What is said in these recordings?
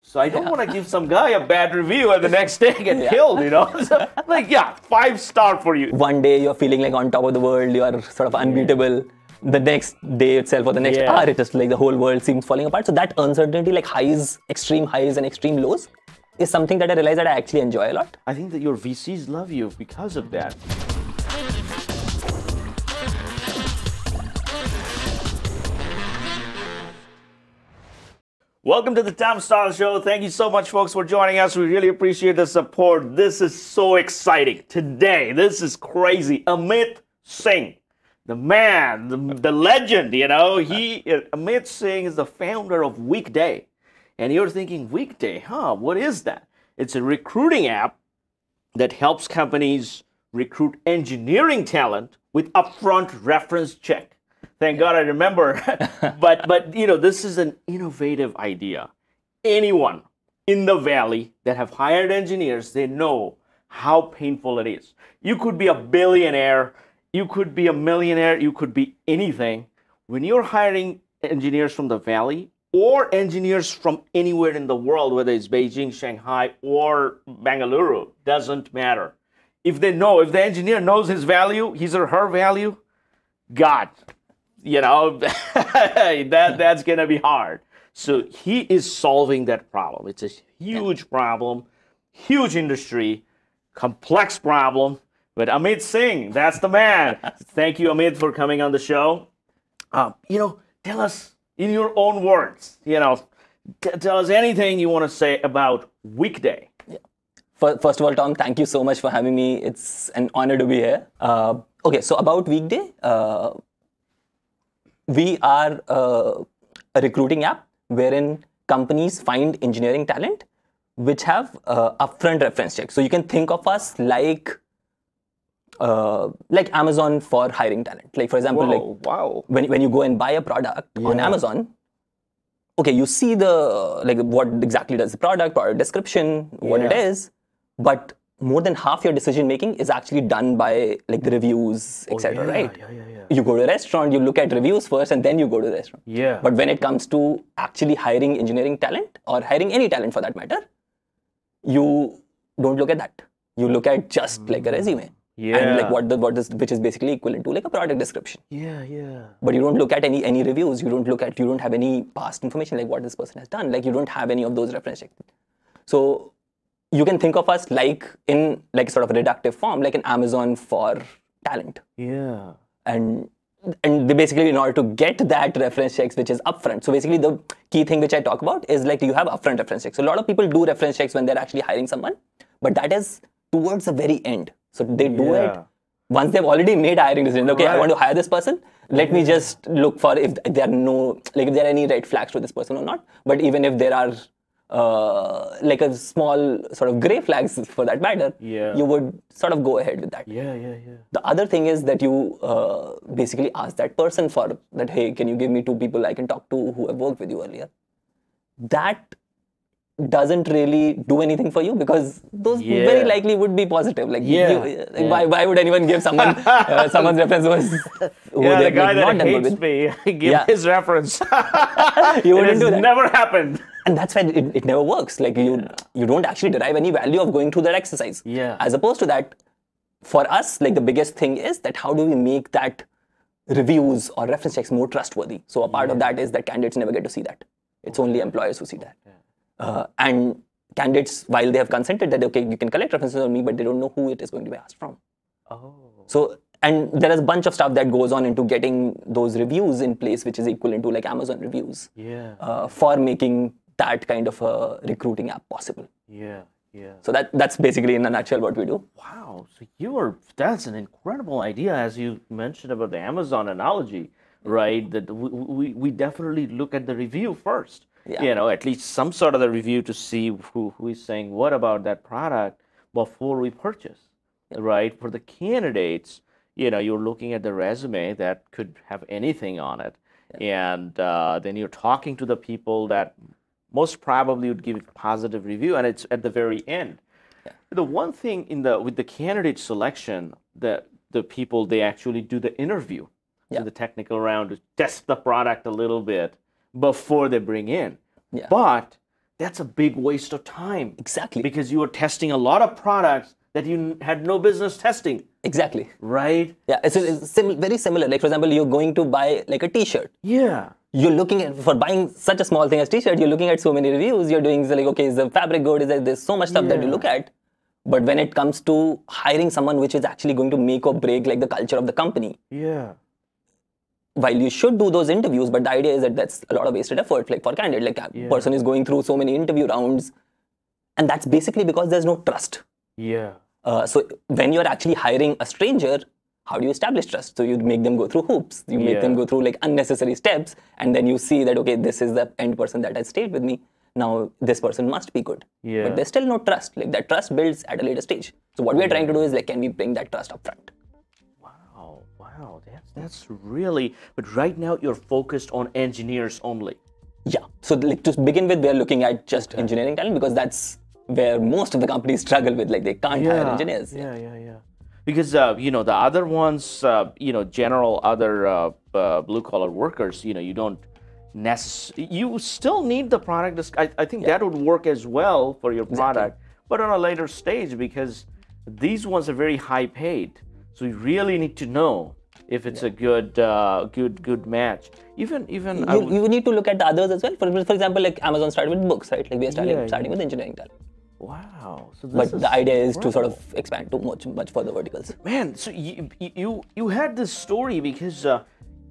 So I don't want to give some guy a bad review and the next day get killed, you know? So, like, 5-star for you. One day you're feeling like on top of the world, you are sort of unbeatable. The next day itself or the next hour, it's just like the whole world seems falling apart. So that uncertainty, like extreme highs and extreme lows, is something that I realize that I actually enjoy a lot. I think that your VCs love you because of that. Welcome to the Tom Style Show. Thank you so much, folks, for joining us. We really appreciate the support. This is so exciting. Today, this is crazy. Amit Singh, the man, the legend, you know. Amit Singh is the founder of Weekday. And you're thinking, Weekday, what is that? It's a recruiting app that helps companies recruit engineering talent with upfront reference check. Thank God I remember. but you know, this is an innovative idea. Anyone in the Valley that have hired engineers, they know how painful it is. You could be a billionaire, you could be a millionaire, you could be anything. When you're hiring engineers from the Valley or engineers from anywhere in the world, whether it's Beijing, Shanghai, or Bengaluru, doesn't matter. If the engineer knows his value, his or her value, God, you know, that's going to be hard. So he is solving that problem. It's a huge problem, huge industry, complex problem. But Amit Singh, that's the man. Thank you, Amit, for coming on the show. Tell us in your own words, tell us anything you want to say about Weekday. Yeah. First of all, Tom, thank you so much for having me. It's an honor to be here. Okay, so about Weekday, we are a recruiting app wherein companies find engineering talent which have upfront reference checks. So you can think of us like Amazon for hiring talent. Like, for example, when you go and buy a product on Amazon, okay, you see what exactly does the product description, what it is, but more than half your decision making is actually done by like the reviews, etc. Right? You go to a restaurant, you look at reviews first, and then you go to the restaurant. Yeah. But when it comes to actually hiring engineering talent or hiring any talent for that matter, you don't look at that. You look at just like a resume. Yeah. And like which is basically equivalent to like a product description. Yeah. But you don't look at any reviews. You don't have any past information like what this person has done. Like you don't have any of those reference checks. So you can think of us like in like sort of a reductive form, like an Amazon for talent. Yeah. And they basically, in order to get that reference checks, which is upfront. So basically the key thing which I talk about is like you have upfront reference checks. So a lot of people do reference checks when they're actually hiring someone, but that is towards the very end. So they do it once they've already made hiring decisions. Okay, I want to hire this person. Let me just look for if there are any red flags to this person or not. But even if there are like a small sort of gray flags for that matter, you would sort of go ahead with that. Yeah. The other thing is that you basically ask that person for that, hey, can you give me 2 people I can talk to who have worked with you earlier? That doesn't really do anything for you because those very likely would be positive. Like, why would anyone give someone someone's reference who the guy that hates me give his reference? You wouldn't do that. Never happened. And that's why it never works. Like you don't actually derive any value of going through that exercise. Yeah. As opposed to that, for us, like the biggest thing is that how do we make that reviews or reference checks more trustworthy? So a part of that is that candidates never get to see that. It's only employers who see that. And candidates, while they have consented that, okay, you can collect references on me, but they don't know who it is going to be asked from. So, and there is a bunch of stuff that goes on into getting those reviews in place, which is equivalent to like Amazon reviews. For making that kind of a recruiting app possible. So that's basically in a nutshell what we do. Wow. So that's an incredible idea, as you mentioned about the Amazon analogy, right? That we definitely look at the review first. At least some sort of the review to see who is saying what about that product before we purchase, right? For the candidates, you're looking at the resume that could have anything on it. And then you're talking to the people that most probably would give a positive review, and it's at the very end. The one thing with the candidate selection, the people, they actually do the interview, so the technical round to test the product a little bit before they bring in. But that's a big waste of time. Exactly. Because you were testing a lot of products that you had no business testing. Exactly. Right? Yeah, it's very similar. Like, for example, you're going to buy like a t-shirt. Yeah. You're looking at, for buying such a small thing as t-shirt, you're looking at so many reviews. You're doing like, okay, is the fabric good? There's so much stuff that you look at. But when it comes to hiring someone which is actually going to make or break like the culture of the company, yeah, while you should do those interviews, but the idea is that that's a lot of wasted effort. Like for candidate, like a person is going through so many interview rounds, and that's basically because there's no trust. Yeah. So when you're actually hiring a stranger, how do you establish trust? So you make them go through hoops. You make them go through like unnecessary steps, and then you see that, okay, this is the end person that has stayed with me. Now this person must be good. Yeah. But there's still no trust. Like that trust builds at a later stage. So what we are trying to do is like, can we bring that trust up front? Wow, that's really. But right now you're focused on engineers only. Yeah. So like to begin with, we're looking at just engineering talent because that's where most of the companies struggle with. Like they can't hire engineers. Yeah. Because you know, the other ones, you know, general other blue collar workers, you know, you don't you still need the product. I think that would work as well for your product, but on a later stage, because these ones are very high paid. So you really need to know if it's a good match. Even you need to look at the others as well. For example, like Amazon started with books, right? Like we are starting with engineering talent. Wow. So but the idea is to sort of expand to much further verticals. Man, so you had this story because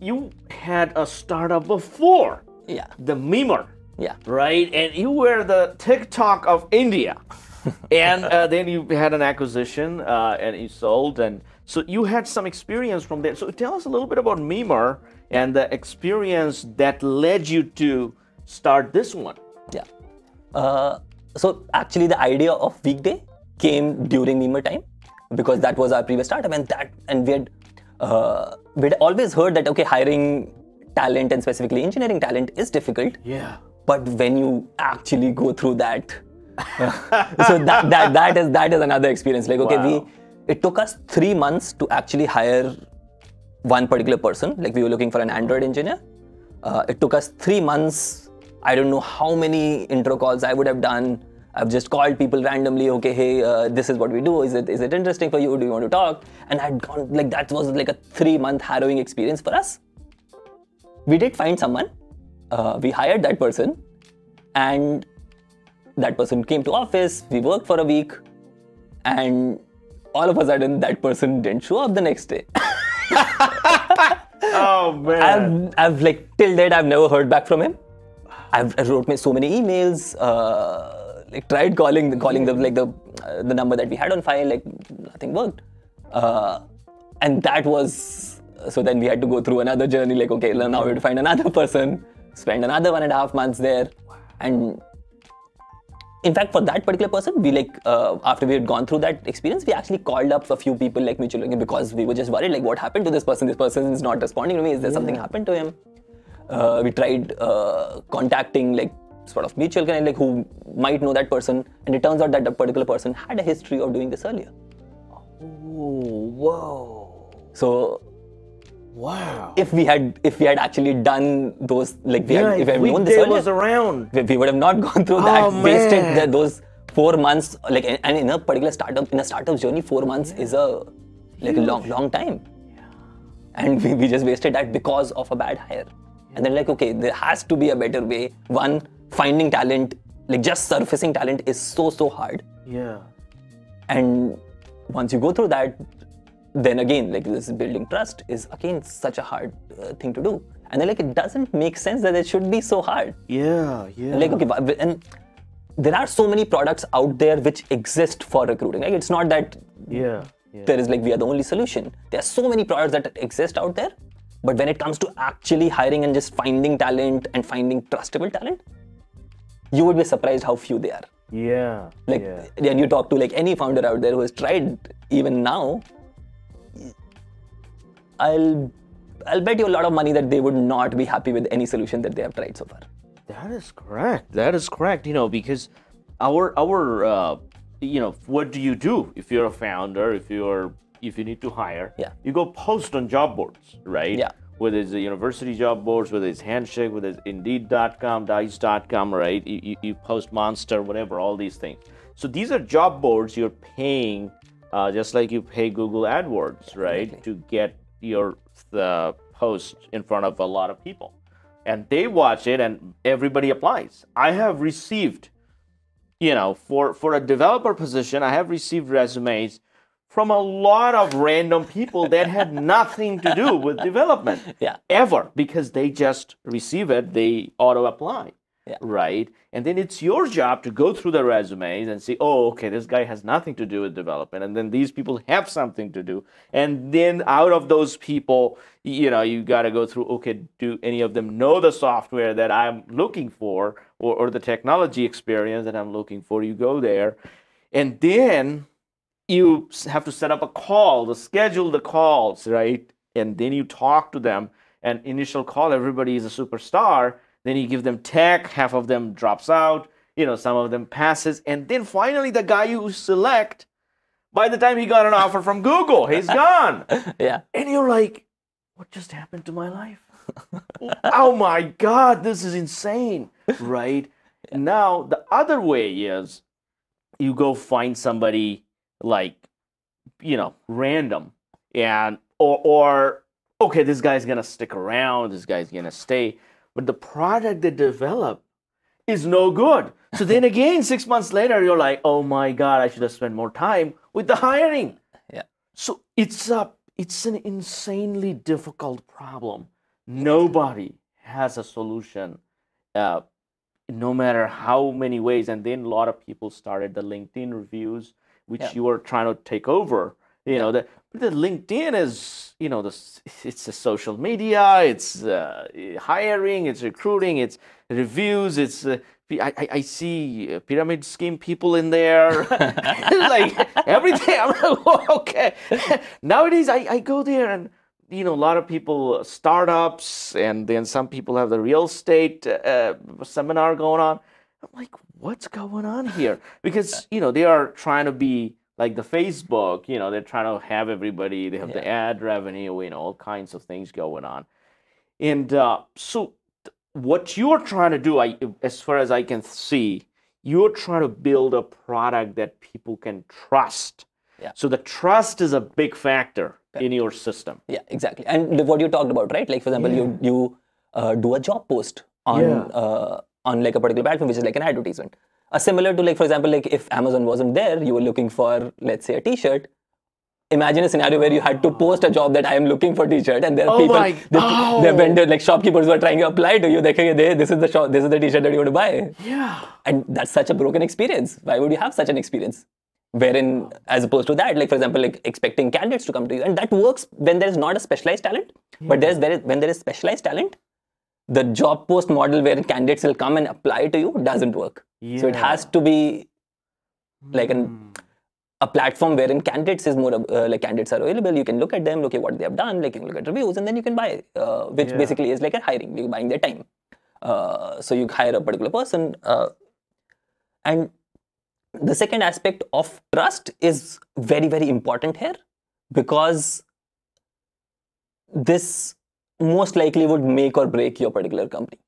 you had a startup before. Yeah. The Memer. Yeah. Right? And you were the TikTok of India. And then you had an acquisition and you sold. And so you had some experience from there. So tell us a little bit about Memer and the experience that led you to start this one. Yeah. So actually the idea of Weekday came during Memer time because that was our previous startup, and we'd always heard that, okay, hiring talent and specifically engineering talent is difficult. Yeah. But when you actually go through that, so that is another experience. Like, okay, it took us 3 months to actually hire one particular person. Like we were looking for an Android engineer. It took us 3 months. I don't know how many intro calls I would have done. I've just called people randomly. Okay, hey, this is what we do. Is it interesting for you? Do you want to talk? And I'd gone like that was like a 3-month harrowing experience for us. We did find someone. We hired that person, and that person came to office. We worked for a week, and all of a sudden, that person didn't show up the next day. Oh man! I've like till date, I've never heard back from him. I wrote me so many emails, like tried calling the number that we had on file, like nothing worked. And that was, so then we had to go through another journey, like, okay, now we have to find another person, spend another 1.5 months there. And in fact, for that particular person, we after we had gone through that experience, we actually called up a few people like mutually because we were just worried, like, what happened to this person? This person is not responding to me. Is there something happened to him? We tried contacting like sort of mutual kind, like who might know that person, and it turns out that the particular person had a history of doing this earlier. Oh, whoa! So, wow! If we had actually done those, like if we had known this earlier, was around, we would have not gone through that. Wasted those 4 months, like, and in a particular startup journey, 4 months is a long time. Yeah. And we just wasted that because of a bad hire. And then like, okay, there has to be a better way. One, finding talent, like just surfacing talent is so hard. Yeah. And once you go through that, then again, like this building trust is again such a hard thing to do. And then like, it doesn't make sense that it should be so hard. Yeah. Like, okay, and there are so many products out there which exist for recruiting. Like, it's not that there is like, we are the only solution. There are so many products that exist out there. But when it comes to actually hiring and just finding talent and finding trustable talent, you would be surprised how few they are. Yeah. Like, and you talk to like any founder out there who has tried even now, I'll bet you a lot of money that they would not be happy with any solution that they have tried so far. That is correct. That is correct. You know, because our you know, what do you do if you're a founder, if you need to hire? Yeah. You go post on job boards, right? Yeah. whether it's the university job boards, whether it's Handshake, whether it's Indeed.com, Dice.com, right? You post Monster, whatever, all these things. So these are job boards you're paying, just like you pay Google AdWords, right? Exactly. To get your post in front of a lot of people. And they watch it and everybody applies. I have received, for a developer position, I have received resumes from a lot of random people that had nothing to do with development ever, because they just receive it, they auto apply, right? And then it's your job to go through the resumes and see, oh, okay, this guy has nothing to do with development, and then these people have something to do. And then out of those people, you got to go through, okay, do any of them know the software that I'm looking for, or the technology experience that I'm looking for? You go there, and then you have to set up a call, to schedule the calls, right? And then you talk to them. And initial call, everybody is a superstar. Then you give them tech, half of them drops out, some of them passes. And then finally the guy you select, by the time he got an offer from Google, he's gone. Yeah. And you're like, what just happened to my life? Oh my God, this is insane, right? Now, the other way is you go find somebody like, random, and or okay, this guy's gonna stick around, this guy's gonna stay, but the product they develop is no good. So then again, 6 months later, you're like, oh my God, I should have spent more time with the hiring. Yeah. So it's an insanely difficult problem. Nobody has a solution, no matter how many ways. And then a lot of people started the LinkedIn reviews, which you were trying to take over. But the LinkedIn is, it's a social media, it's hiring, it's recruiting, it's reviews, it's I see pyramid scheme people in there, like everything. I'm like, okay. Nowadays, I go there and, a lot of people, startups, and then some people have the real estate seminar going on. I'm like, what's going on here? Because, they are trying to be like the Facebook, they're trying to have everybody, they have the ad revenue, all kinds of things going on. And so what you're trying to do, as far as I can see, you're trying to build a product that people can trust. Yeah. So the trust is a big factor in your system. Yeah, exactly. And what you talked about, right? Like, for example, you do a job post on like a particular platform, which is like an advertisement. Similar to, like, for example, like if Amazon wasn't there, you were looking for, let's say, a t-shirt. Imagine a scenario where you had to post a job that I am looking for t-shirt, and there are the vendor, like shopkeepers who are trying to apply to you. They say, this is the shop, this is the t-shirt that you want to buy. Yeah. And that's such a broken experience. Why would you have such an experience? Wherein, as opposed to that, like, for example, like expecting candidates to come to you. And that works when there is not a specialized talent. But when there is specialized talent, the job post model where candidates will come and apply to you doesn't work. So it has to be like a platform wherein candidates is more like candidates are available. You can look at them, look at what they have done, like you can look at reviews, and then you can buy, which basically is like a hiring. You're buying their time. So you hire a particular person, and the second aspect of trust is very, very important here, because this most likely would make or break your particular company.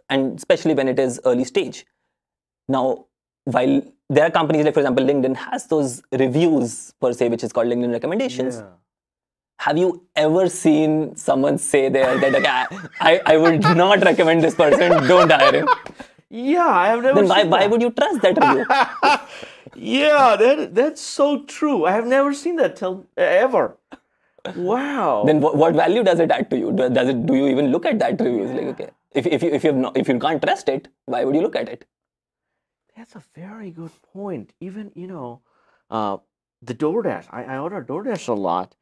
And especially when it is early stage. Now, while there are companies like, for example, LinkedIn has those reviews per se, which is called LinkedIn recommendations. Have you ever seen someone say there that, okay, I would not recommend this person, don't hire him? Yeah, I have never Then why would you trust that review? That's so true. I have never seen that ever. Wow. Then what value does it add to you? Do you even look at that review? Like, okay, if you can't trust it, why would you look at it? That's a very good point. Even, the DoorDash, I order DoorDash a lot.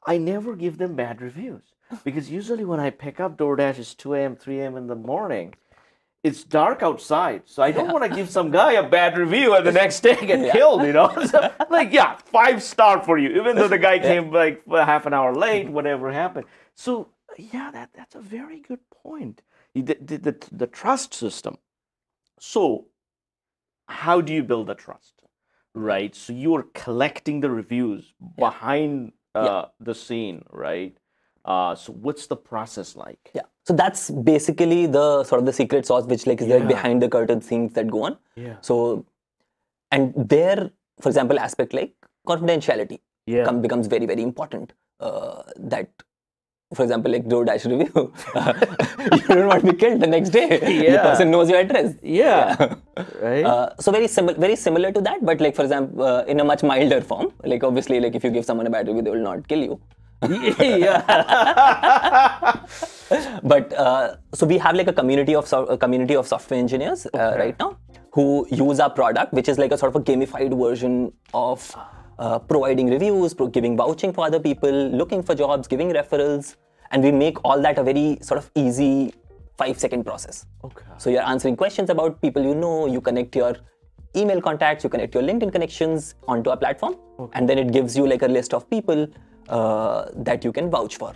I never give them bad reviews, because usually when I pick up DoorDash, it's 2 a.m., 3 a.m. in the morning. It's dark outside, so I don't want to give some guy a bad review and the next day get killed, So, like, 5-star for you, even though the guy came like half an hour late, whatever happened. So, that's a very good point. The trust system. So, how do you build the trust, right? So you're collecting the reviews behind the scene, right? So what's the process like? Yeah. So that's basically the sort of the secret sauce, which like is like behind the curtain things that go on. Yeah. So, and there, for example, aspect like confidentiality becomes very, very important. That, for example, like DoorDash review, you don't want to be killed the next day. The person knows your address. Right. So very similar to that, but like for example, in a much milder form. Like obviously, like if you give someone a bad review, they will not kill you. But so we have like a community of software engineers right now who use our product, which is like a sort of a gamified version of providing reviews, giving vouching for other people, looking for jobs, giving referrals, and we make all that a very sort of easy 5-second process. So you're answering questions about people you know, you connect your email contacts, you connect your LinkedIn connections onto our platform, and then it gives you like a list of people that you can vouch for.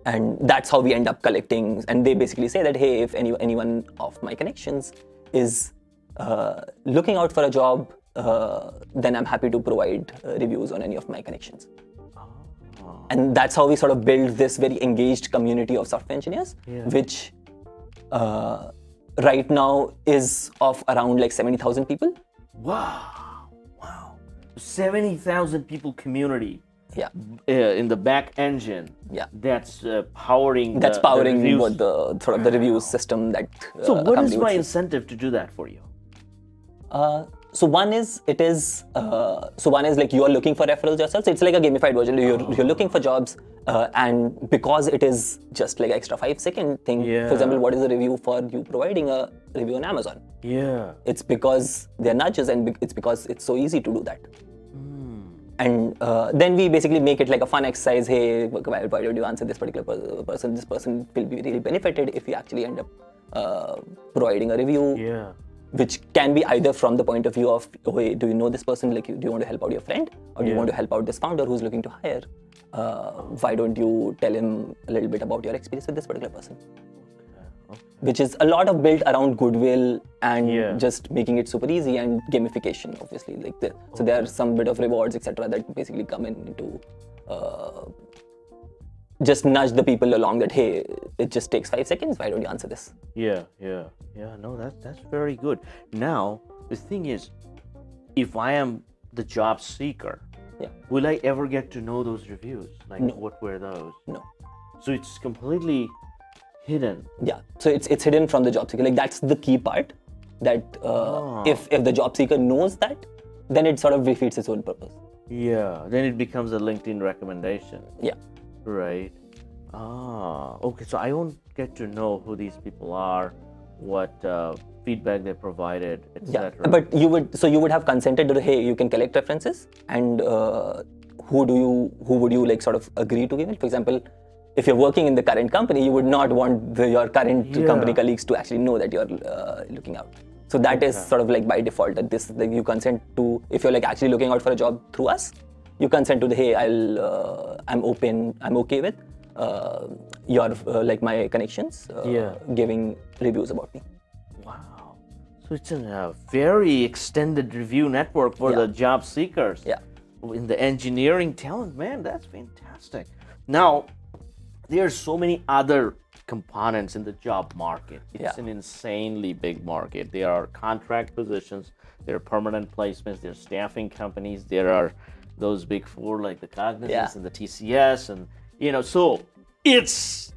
And that's how we end up collecting. And they basically say that, hey, if anyone of my connections is looking out for a job, then I'm happy to provide reviews on any of my connections. And that's how we sort of build this very engaged community of software engineers, which right now is of around like 70,000 people. Wow. 70,000 people community. In the back engine. That's powering. That's powering what the sort of the review system that. So what is my incentive to do that for you? So one is like you are looking for referrals yourself. So it's like a gamified version. You're looking for jobs, and because it is just like extra 5-second thing. For example, what is a review for you providing a review on Amazon? It's because they're nudges, and it's because it's so easy to do that. And then we basically make it like a fun exercise. Hey, why don't you answer this particular person? This person will be really benefited if you actually end up providing a review. Which can be either from the point of view of, oh, hey, do you know this person? Like, do you want to help out your friend? Or do you want to help out this founder who's looking to hire? Why don't you tell him a little bit about your experience with this particular person? Which is a lot of built around goodwill and just making it super easy, and gamification, obviously. Like so there are some bit of rewards, etc., that basically come into just nudge the people along that, hey, it just takes 5 seconds. Why don't you answer this? No, that's very good. Now the thing is, if I am the job seeker, will I ever get to know those reviews? Like, what were those? No. So it's completely hidden. So it's hidden from the job seeker. Like that's the key part. That if the job seeker knows that, then it sort of defeats its own purpose. Then it becomes a LinkedIn recommendation. Right. Okay. So I won't get to know who these people are, what feedback they provided, etc. But you would have consented to, hey, you can collect references, and who would you like sort of agree to give it? For example, if you're working in the current company, you would not want your current company colleagues to actually know that you're looking out. So that is sort of like by default that this, like, you consent to, if you're like actually looking out for a job through us, you consent to the, hey, I'm okay with your like my connections giving reviews about me. Wow. So it's a very extended review network for the job seekers. In the engineering talent, man, that's fantastic. Now, there's so many other components in the job market. It's an insanely big market. There are contract positions, there are permanent placements, there are staffing companies, there are those big four like the Cognizants and the TCS, and so it's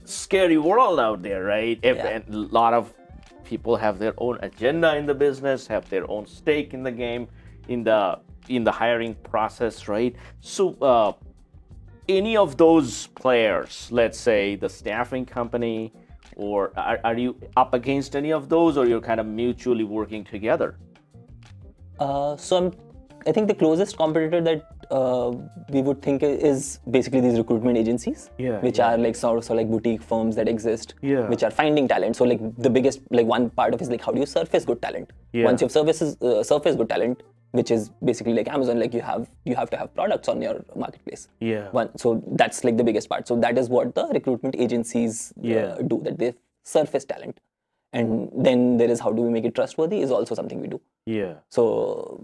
scary world out there, right? And a lot of people have their own agenda in the business, have their own stake in the game, in the hiring process, right? So any of those players, let's say the staffing company, or are you up against any of those, or you're kind of mutually working together? I think the closest competitor that we would think is basically these recruitment agencies, which are like sort of like boutique firms that exist, which are finding talent. So like the biggest, like one part of it is like, how do you surface good talent? Once you've surface good talent, which is basically like Amazon, like you have to have products on your marketplace. So that's like the biggest part. So that is what the recruitment agencies do, that they surface talent. And then there is, how do we make it trustworthy, is also something we do. So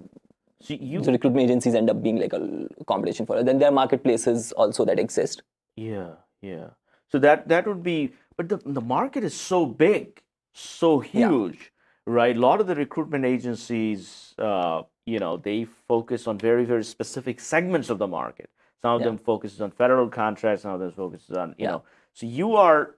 the recruitment agencies end up being like a competition for it. Then there are marketplaces also that exist, Yeah, yeah. So that would be, but the market is so big, so Yeah. huge, right? A lot of the recruitment agencies, they focus on very, very specific segments of the market. Some of Yeah. them focuses on federal contracts, some of them focuses on, Yeah. so you are,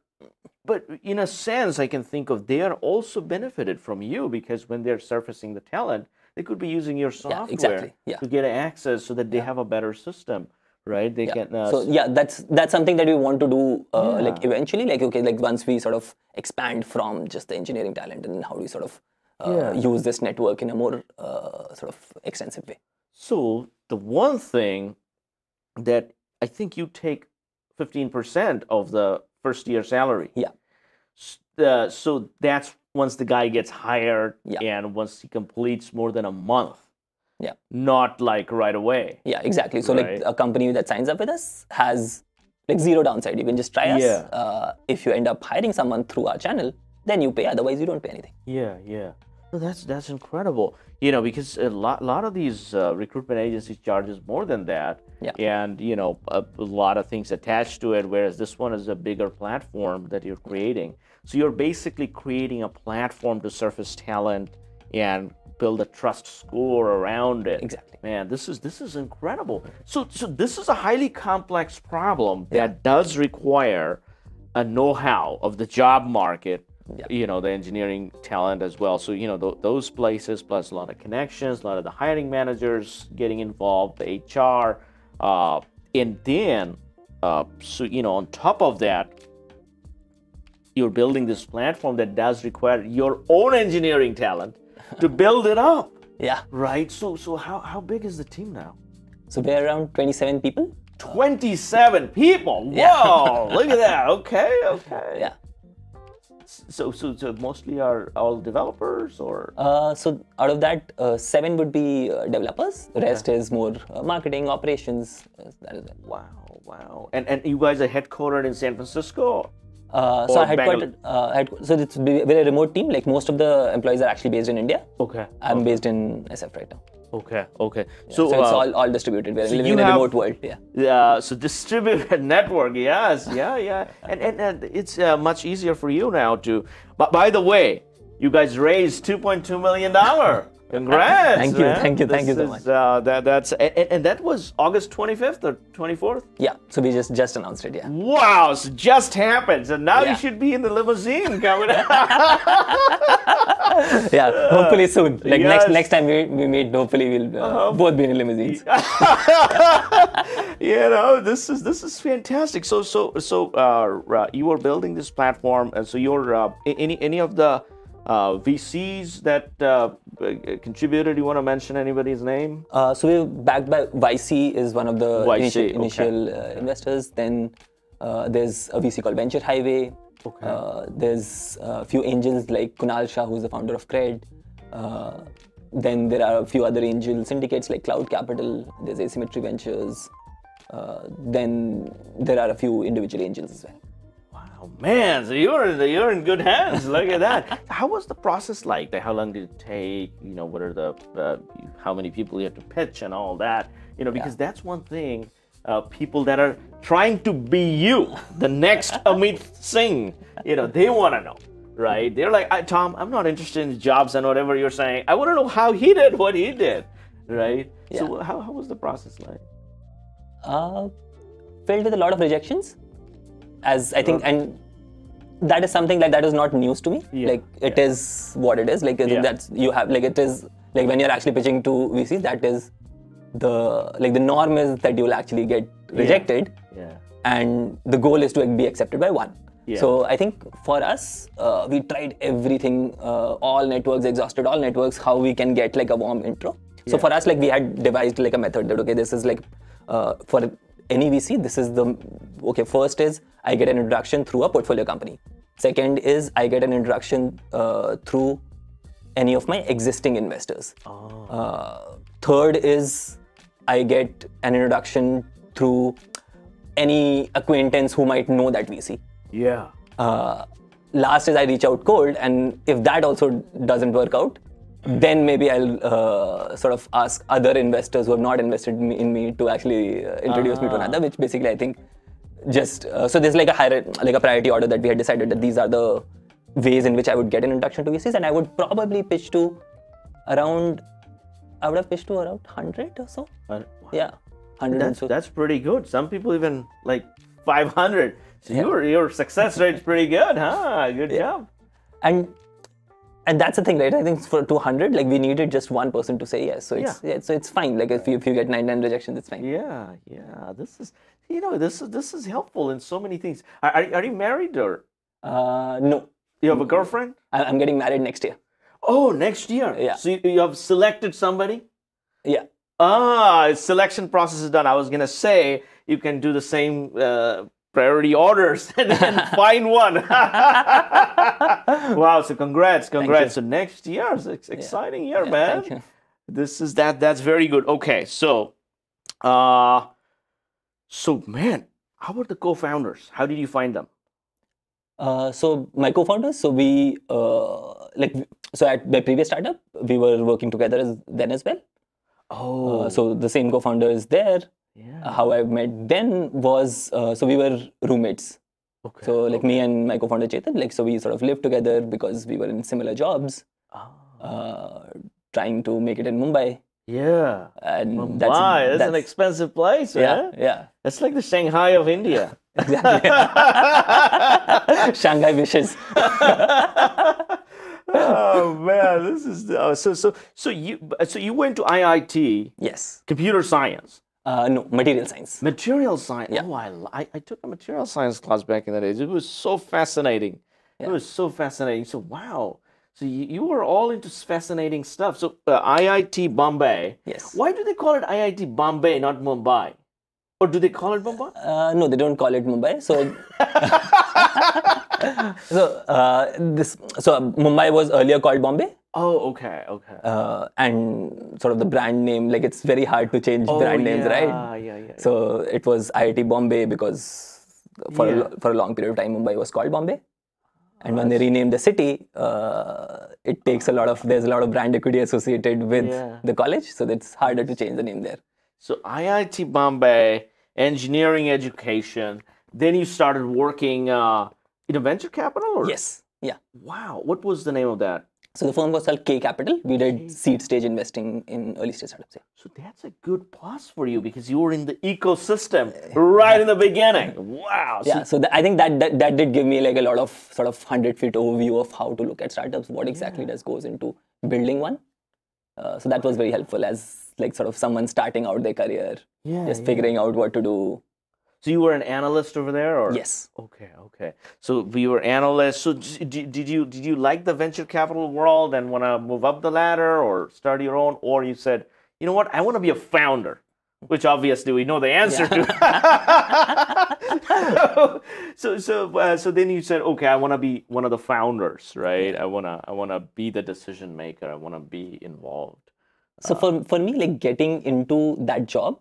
but in a sense, I can think of they are also benefited from you because when they're surfacing the talent, they could be using your Yeah, software exactly. Yeah. to get access so that they Yeah. have a better system, right? They Yeah. can. So yeah, that's something that we want to do like Yeah. eventually, like okay, like once we sort of expand from just the engineering talent, and how do we sort of Yeah. use this network in a more sort of extensive way. So the one thing that I think you take 15% of the first year salary. Yeah. So that's once the guy gets hired Yeah. and once he completes more than a month. Yeah. Not like right away. Yeah, exactly. So Right. like a company that signs up with us has like zero downside. You can just try us. Yeah. If you end up hiring someone through our channel, then you pay. Otherwise, you don't pay anything. Yeah, yeah. No, that's incredible. Because a lot of these recruitment agencies charges more than that. Yeah. And a lot of things attached to it. Whereas this one is a bigger platform that you're creating. So you're basically creating a platform to surface talent and build a trust score around it. Exactly. Man, this is incredible. So this is a highly complex problem that does require a know-how of the job market. Yeah. The engineering talent as well. So, those places, plus a lot of connections, a lot of the hiring managers getting involved, the HR, and then, on top of that, you're building this platform that does require your own engineering talent to build it up. Yeah. Right. So how big is the team now? So we're around 27 people. 27 people. Yeah. Whoa! Look at that. Okay. Yeah. So mostly are all developers or? So out of that, 7 would be developers. The rest is more marketing, operations. That is it. Wow. And you guys are headquartered in San Francisco? So our headquarters, so we're a remote team. Like most of the employees are actually based in India. Okay. I'm based in SF right now. Okay. Yeah, so it's all distributed. We're living in a remote world. Yeah. Yeah. So distributed network. Yes. Yeah. And it's much easier for you now to. But by the way, you guys raised $2.2 million. Congrats! Thank you, man. thank you so much. That's and that was August 25th or 24th. Yeah. So we just announced it. Yeah. Wow! So just happened. So now you Yeah. should be in the limousine coming out. Yeah. Hopefully soon. Like Yes. next time we meet, hopefully we'll both be in limousines. This is fantastic. So you are building this platform, and so you're any of the VCs that contributed. You want to mention anybody's name? So we're backed by YC is one of the YC, initial investors. Then there's a VC called Venture Highway. Okay. There's a few angels like Kunal Shah, who's the founder of Cred. Then there are a few other angel syndicates like Cloud Capital. There's Asymmetry Ventures. Then there are a few individual angels as well. Wow, man! So you're in good hands. Look at that. How was the process like? How long did it take? What are the how many people you have to pitch and all that? Because that's one thing. People that are trying to be you, the next Amit Singh, they want to know, right? They're like, Tom, I'm not interested in jobs and whatever you're saying. I want to know how he did what he did, right? Yeah. So how was the process like? Filled with a lot of rejections, as I think, and that is something like that is not news to me. Yeah. Like it is what it is. Like I think that's you have like it is like when you're actually pitching to VC, that is the norm is that you will actually get rejected. Yeah. And the goal is to be accepted by one. Yeah. So I think for us, we tried everything, all networks, exhausted all networks, how we can get like a warm intro. So for us, like we had devised like a method that, okay, this is like, for any VC, this is first is I get an introduction through a portfolio company. Second is I get an introduction through any of my existing investors. Third is I get an introduction through any acquaintance who might know that VC. Yeah. Last is I reach out cold, and if that also doesn't work out, then maybe I'll sort of ask other investors who have not invested in me to actually introduce me to another, which basically I think just so there's like a priority order that we had decided that these are the ways in which I would get an induction to VCs, and I would probably pitch to around 100 or so. Yeah, 100 or so. That's pretty good. Some people even like 500. So your success rate's pretty good, huh? Good job. And that's the thing, right? I think for 200, like we needed just one person to say yes. So it's fine. Like if you get 99 rejections, it's fine. Yeah. This is this is helpful in so many things. Are you married or? No. You have a girlfriend? I'm getting married next year. Oh, next year. Yeah. So you have selected somebody? Yeah. Selection process is done. I was gonna say you can do the same priority orders and find one. Wow! So congrats. So next year is an exciting year, man. Thank you. That's very good. Okay, so man, how about the co-founders? How did you find them? So my co-founders, so we at my previous startup, we were working together then as well. Oh. So the same co-founder is there. Yeah. How I met them was, so we were roommates. Okay. So like me and my co-founder Chetan, like so we sort of lived together because we were in similar jobs, trying to make it in Mumbai. Yeah. And Mumbai, that's an expensive place, right? Yeah. It's like the Shanghai of India. Exactly. Shanghai wishes. Oh man, this is so you went to IIT. Yes. Computer science. No, material science. Material science. Yeah. Oh, I took a material science class back in the days. It was so fascinating. Yeah. It was so fascinating. So wow. So you were all into fascinating stuff. So IIT Bombay. Yes. Why do they call it IIT Bombay, not Mumbai? Or do they call it Mumbai? No, they don't call it Mumbai. So, Mumbai was earlier called Bombay. Oh, okay. And sort of the brand name, like it's very hard to change brand names, right? Yeah. So it was IIT Bombay because for a long period of time, Mumbai was called Bombay. And when they renamed the city, it takes there's a lot of brand equity associated with the college. So it's harder to change the name there. So IIT Bombay, engineering education. Then you started working in a venture capital? Or? Yes. Yeah. Wow. What was the name of that? So the firm was called K Capital. We did seed stage investing in early stage startups. Yeah. So that's a good plus for you because you were in the ecosystem right in the beginning. Wow. Yeah. So I think that did give me like a lot of sort of 100-feet overview of how to look at startups, what exactly goes into building one. So that was very helpful as like sort of someone starting out their career, just figuring out what to do. So you were an analyst over there, or? Yes. Okay. So we were analysts. So did you like the venture capital world and want to move up the ladder or start your own, or you said, you know what, I want to be a founder, which obviously we know the answer to. So then you said, okay, I want to be one of the founders, right? I wanna be the decision maker. I want to be involved. So for me, like getting into that job,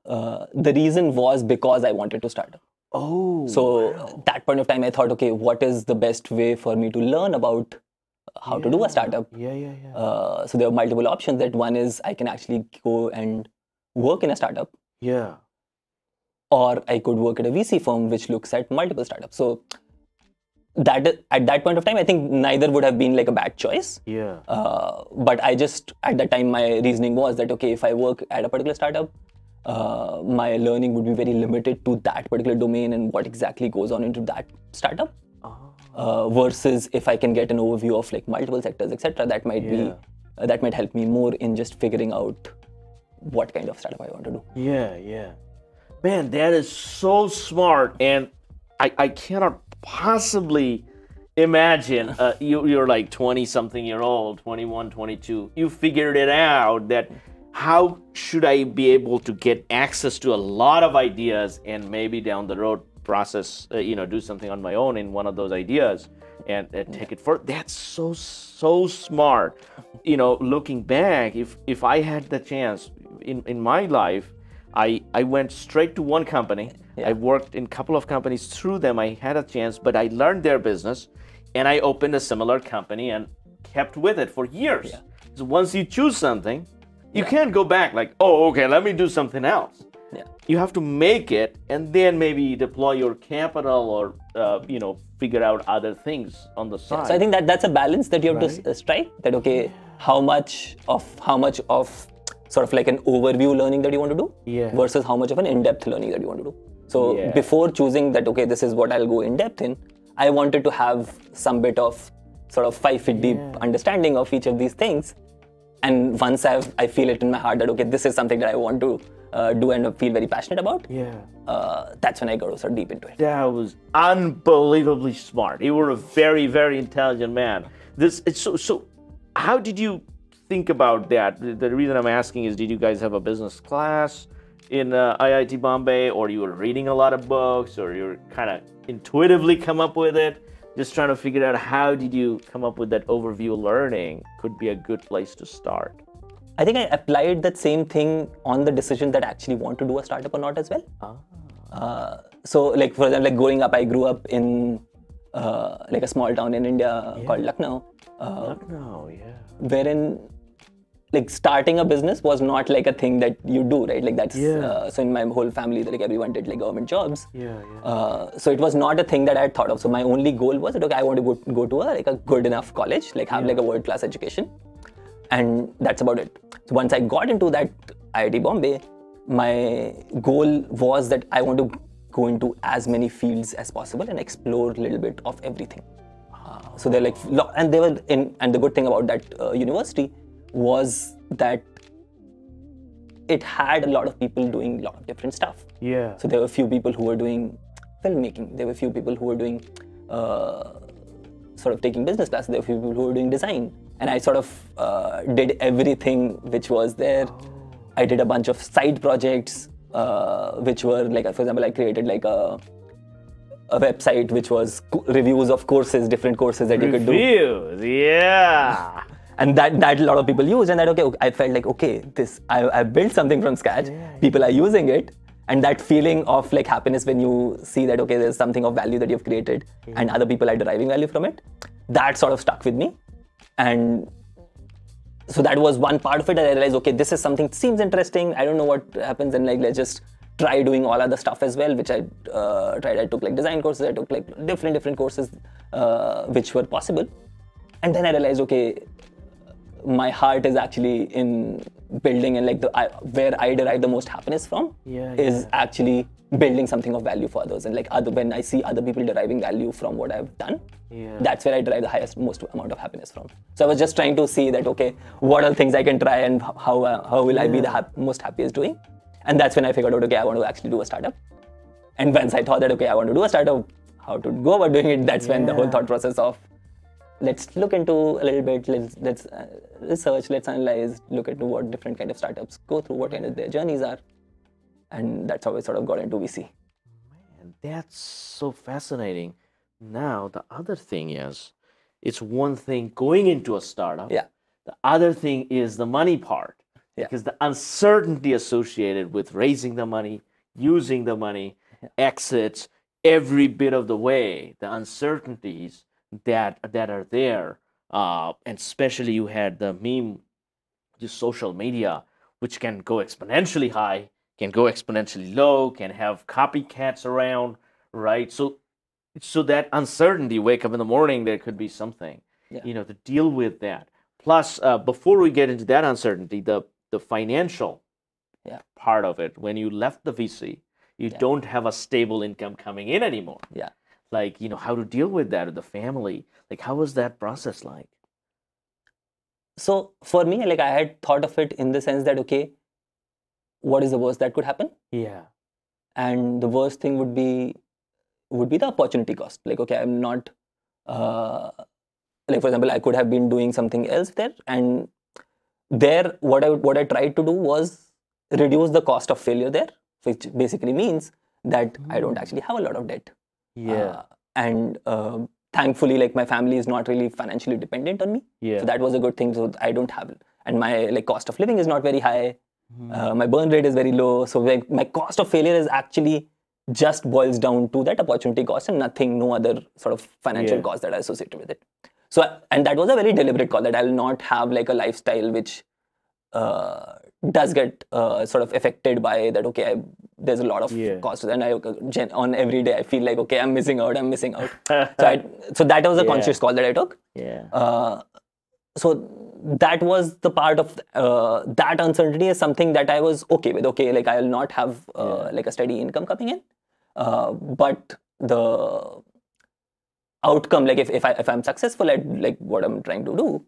the reason was because I wanted to start. Oh. So at that point of time, I thought, okay, what is the best way for me to learn about how to do a startup? So there are multiple options. That one is I can actually go and work in a startup. Yeah. Or I could work at a VC firm which looks at multiple startups. So that at that point of time, I think neither would have been like a bad choice. Yeah. But I just, at that time, my reasoning was that, okay, if I work at a particular startup, my learning would be very limited to that particular domain and what exactly goes on into that startup. Versus if I can get an overview of like multiple sectors, etc., that might be that might help me more in just figuring out what kind of startup I want to do. Yeah. Man, that is so smart, and I cannot possibly imagine you're like 20-something-year-old, 21, 22. You figured it out that how should I be able to get access to a lot of ideas and maybe down the road process, do something on my own in one of those ideas and take it further. That's so smart. Looking back, if I had the chance in my life, I went straight to one company. I worked in a couple of companies through them. I had a chance, but I learned their business and I opened a similar company and kept with it for years. So once you choose something, you can't go back like, oh, okay, let me do something else. Yeah. You have to make it and then maybe deploy your capital or figure out other things on the side. So I think that's a balance that you have to strike. That okay, how much of sort of like an overview learning that you want to do versus how much of an in-depth learning that you want to do. So before choosing that, okay, this is what I'll go in-depth in, I wanted to have some bit of sort of 5 feet deep understanding of each of these things. And once I feel it in my heart that, okay, this is something that I want to do and feel very passionate about, that's when I go so deep into it. That was unbelievably smart. You were a very, very intelligent man. So how did you think about that? The reason I'm asking is, did you guys have a business class in IIT Bombay, or you were reading a lot of books, or you're kind of intuitively come up with it? Just trying to figure out how did you come up with that overview learning could be a good place to start. I think I applied that same thing on the decision that I actually want to do a startup or not as well. So like for example, like growing up, I grew up in like a small town in India called Lucknow. Wherein like starting a business was not like a thing that you do, right? Like that's so in my whole family, like everyone did like government jobs. So it was not a thing that I had thought of. So my only goal was that okay, I want to go to a good enough college, like have like a world-class education, and that's about it. So once I got into that IIT Bombay, my goal was that I want to go into as many fields as possible and explore a little bit of everything. So they're like, and they were in, and the good thing about that university was that it had a lot of people doing a lot of different stuff. So there were a few people who were doing filmmaking. There were a few people who were doing sort of taking business classes. There were a few people who were doing design. And I sort of did everything which was there. I did a bunch of side projects, which were like, for example, I created like a website which was reviews of courses, different courses that you could do. Reviews, yeah. And that a lot of people use, and that okay, I felt like okay, I built something from scratch. People are using it, and that feeling of like happiness when you see that okay, there's something of value that you've created, and other people are deriving value from it. That sort of stuck with me, and so that was one part of it. I realized okay, this is something that seems interesting. I don't know what happens, and like let's just try doing all other stuff as well, which I tried. I took like design courses. I took like different courses which were possible, and then I realized okay, my heart is actually in building, and like where I derive the most happiness from is actually building something of value for others, and like when I see other people deriving value from what I've done, that's where I derive the most amount of happiness from. So I was just trying to see that okay, what are things I can try, and how will I be the most happiest doing, and that's when I figured out okay, I want to actually do a startup. And once I thought that okay, I want to do a startup, how to go about doing it, that's when the whole thought process of let's look into a little bit, let's research, let's analyze, look into what different kind of startups go through, what kind of their journeys are. And that's how I sort of got into VC. Man, that's so fascinating. Now, the other thing is, it's one thing going into a startup. The other thing is the money part. Because the uncertainty associated with raising the money, using the money, exits, every bit of the way, the uncertainties that are there, and especially you had the meme, just social media, which can go exponentially high, can go exponentially low, can have copycats around, right? So that uncertainty, wake up in the morning, there could be something, to deal with that. Plus, before we get into that uncertainty, the financial part of it, when you left the VC, you don't have a stable income coming in anymore. Like, how to deal with that with the family. Like, how was that process like? So for me, like I had thought of it in the sense that, okay, what is the worst that could happen? And the worst thing would be the opportunity cost. Like, okay, I'm not, like for example, I could have been doing something else there. And there, what I tried to do was reduce the cost of failure there, which basically means that I don't actually have a lot of debt. And thankfully, like my family is not really financially dependent on me. So that was a good thing. So I don't have it. And my like cost of living is not very high. My burn rate is very low. So like my cost of failure is actually just boils down to that opportunity cost and no other sort of financial cost that are associated with it. So, and that was a very deliberate call that I'll not have like a lifestyle which does get sort of affected by that. Okay, there's a lot of costs, and on every day I feel like, okay, I'm missing out. So that was a conscious call that I took. So that was the part of that uncertainty is something that I was okay with. Okay, like I'll not have like a steady income coming in, but the outcome, like if I'm successful at like what I'm trying to do,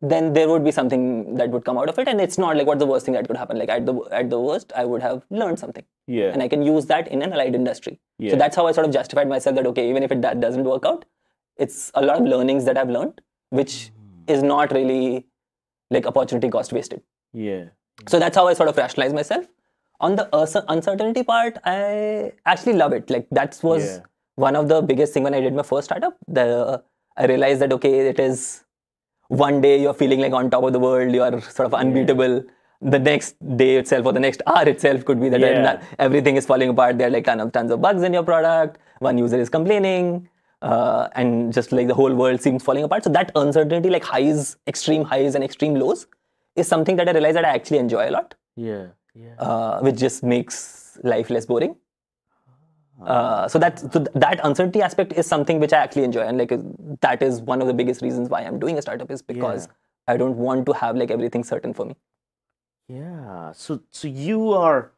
then there would be something that would come out of it, and it's not like what's the worst thing that could happen. Like at the worst, I would have learned something, and I can use that in an allied industry. So that's how I sort of justified myself that okay, even if that doesn't work out, it's a lot of learnings that I've learned, which is not really like opportunity cost wasted. So that's how I sort of rationalized myself. On the uncertainty part, I actually love it. Like that was one of the biggest thing when I did my first startup. I realized that okay, it is one day you're feeling like on top of the world, you're sort of unbeatable. The next day itself or the next hour itself could be that everything is falling apart. There are like tons of bugs in your product. One user is complaining. And just like the whole world seems falling apart. So that uncertainty, like extreme highs and extreme lows, is something that I realized that I actually enjoy a lot. Which just makes life less boring. So that uncertainty aspect is something which I actually enjoy, and like that is one of the biggest reasons why I'm doing a startup is because I don't want to have like everything certain for me. So you are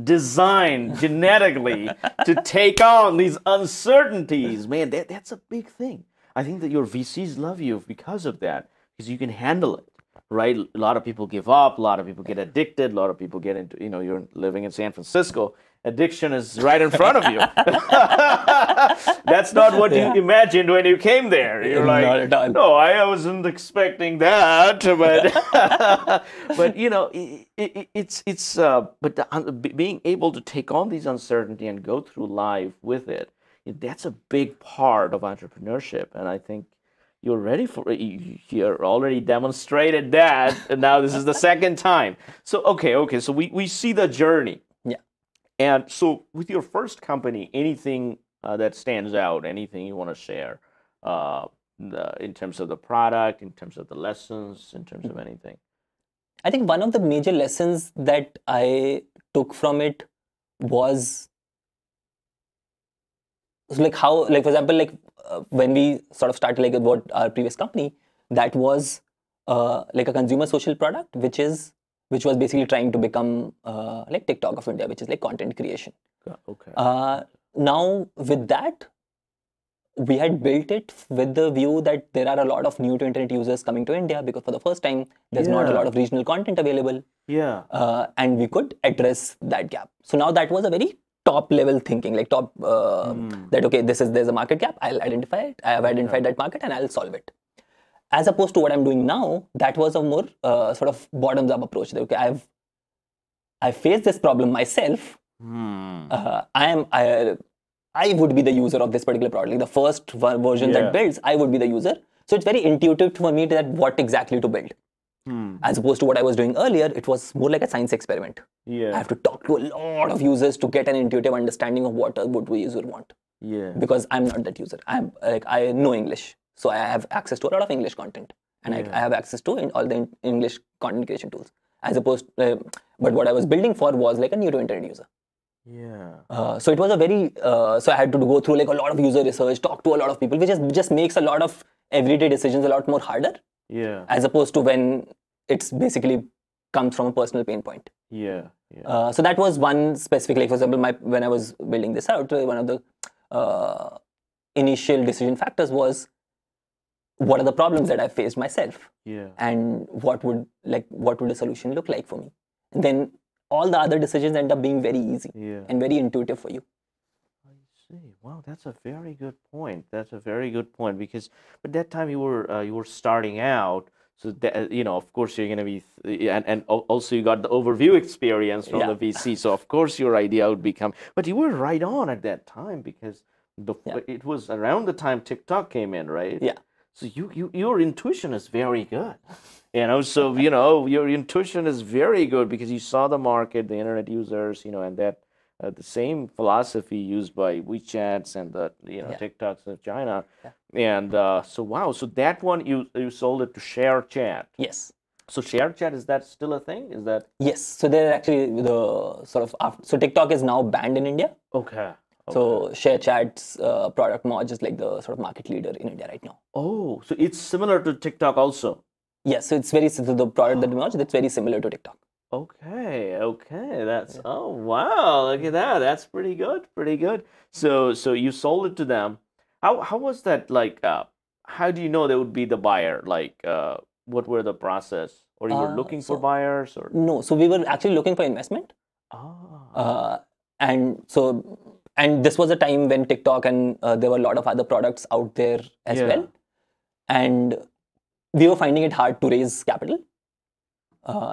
designed genetically to take on these uncertainties. Man, that's a big thing. I think that your VCs love you because of that, because you can handle it, right? A lot of people give up, a lot of people get addicted, a lot of people get into, you're living in San Francisco, addiction is right in front of you. That's not what you imagined when you came there. You're like, not at all. No, I wasn't expecting that, but being able to take on these uncertainty and go through life with it, that's a big part of entrepreneurship, and I think you're ready for it. You're already demonstrated that, and now this is the second time. So okay, so we see the journey. And so with your first company, anything that stands out, anything you want to share in terms of the product, in terms of the lessons, in terms of anything? I think one of the major lessons that I took from it was like how, like for example, like when we sort of started like about our previous company, that was like a consumer social product, which was basically trying to become like TikTok of India, which is like content creation. Now with that, we had built it with the view that there are a lot of new to internet users coming to India because for the first time, there's not a lot of regional content available. And we could address that gap. So now that was a very top level thinking, like that, okay, there's a market gap, I'll identify it, I have identified that market and I'll solve it. As opposed to what I'm doing now, that was a more sort of bottoms up approach. That, okay, I faced this problem myself. I would be the user of this particular product. Like the first version that builds, I would be the user. So it's very intuitive for me that what exactly to build. As opposed to what I was doing earlier, it was more like a science experiment. I have to talk to a lot of users to get an intuitive understanding of what would user want. Because I'm not that user. I know English. So I have access to a lot of English content, and I have access to all the English content creation tools. As opposed, but what I was building for was like a new to internet user. So it was a very so I had to go through like a lot of user research, talk to a lot of people, which just makes a lot of everyday decisions a lot more harder. As opposed to when it's basically comes from a personal pain point. So that was one specific, like for example, when I was building this out, one of the initial decision factors was, what are the problems that I faced myself? And what would a solution look like for me? And then all the other decisions end up being very easy and very intuitive for you. I see. Wow, that's a very good point. That's a very good point, because at that time you were starting out. So that, of course you're going to be, and also you got the overview experience from the VC. So of course your idea would become, but you were right on at that time, because it was around the time TikTok came in, right? So your intuition is very good, So your intuition is very good because you saw the market, the internet users, and that the same philosophy used by WeChats and the TikToks of China, and so wow, so that one you sold it to ShareChat. Yes. So share chat, is that still a thing? Is that Yes. So they're actually the sort of so TikTok is now banned in India. okay? So ShareChat's product Moj is like the sort of market leader in India right now. Oh, so it's similar to TikTok also. Yes. So it's very so the product that we launched. That's very similar to TikTok. Okay. That's oh wow, look at that. That's pretty good. Pretty good. So you sold it to them. How was that like? How do you know they would be the buyer? Like, what were the process? Or you were looking for buyers, or No. So we were actually looking for investment. ah And this was a time when TikTok and there were a lot of other products out there as Yeah. well, and we were finding it hard to raise capital.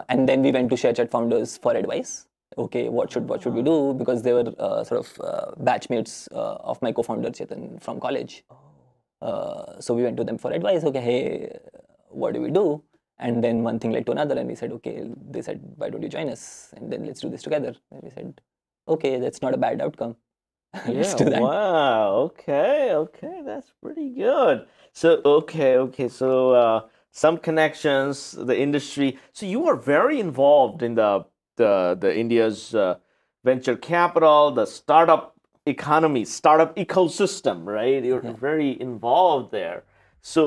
And then we went to ShareChat founders for advice. Okay, what should we do? Because they were sort of batchmates of my co-founder Chetan from college. So we went to them for advice. Okay, hey, what do we do? And then one thing led to another, and we said, okay. They said, why don't you join us? And then let's do this together. And we said, okay, that's not a bad outcome. Let's do that. Wow. Okay. That's pretty good. So okay. So some connections, the industry. So you are very involved in the India's venture capital, the startup economy, startup ecosystem, right? You're very involved there. So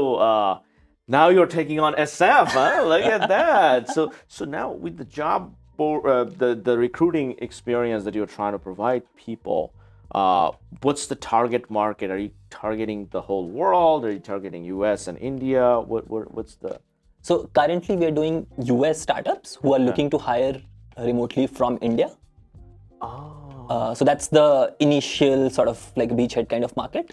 now you're taking on SF, huh? Look at that. So now with the job or the recruiting experience that you're trying to provide people, what's the target market? Are you targeting the whole world? Are you targeting US and India? What's the... So currently we are doing US startups who are looking to hire remotely from India. Oh, So that's the initial sort of like beachhead kind of market.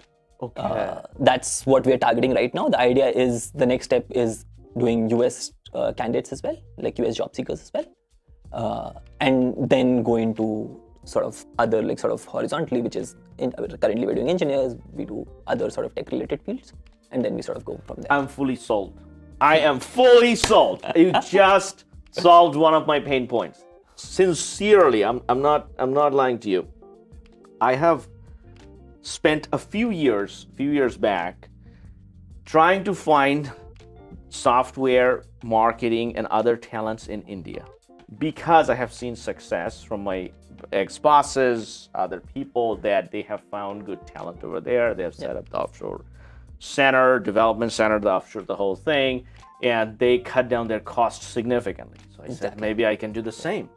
okay. That's what we are targeting right now. The idea is the next step is doing US candidates as well, like US job seekers as well, and then go into sort of other like sort of horizontally, which is currently we're doing engineers, we do other sort of tech related fields, and then we sort of go from there. I'm fully sold. I am fully sold. You just solved one of my pain points. Sincerely, I'm not lying to you. I have spent a few years back trying to find software marketing and other talents in India, because I have seen success from my ex-bosses, other people, that they have found good talent over there. They have set up the offshore center, development center, the whole thing, and they cut down their costs significantly. So I said, maybe I can do the same.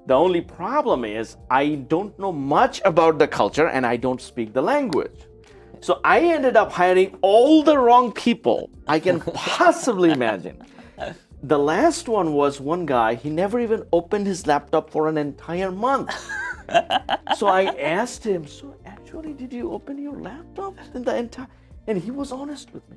The only problem is I don't know much about the culture and I don't speak the language. So I ended up hiring all the wrong people I can possibly imagine. The last one was one guy, he never even opened his laptop for an entire month. So I asked him, so actually, did you open your laptop in the entire... And he was honest with me.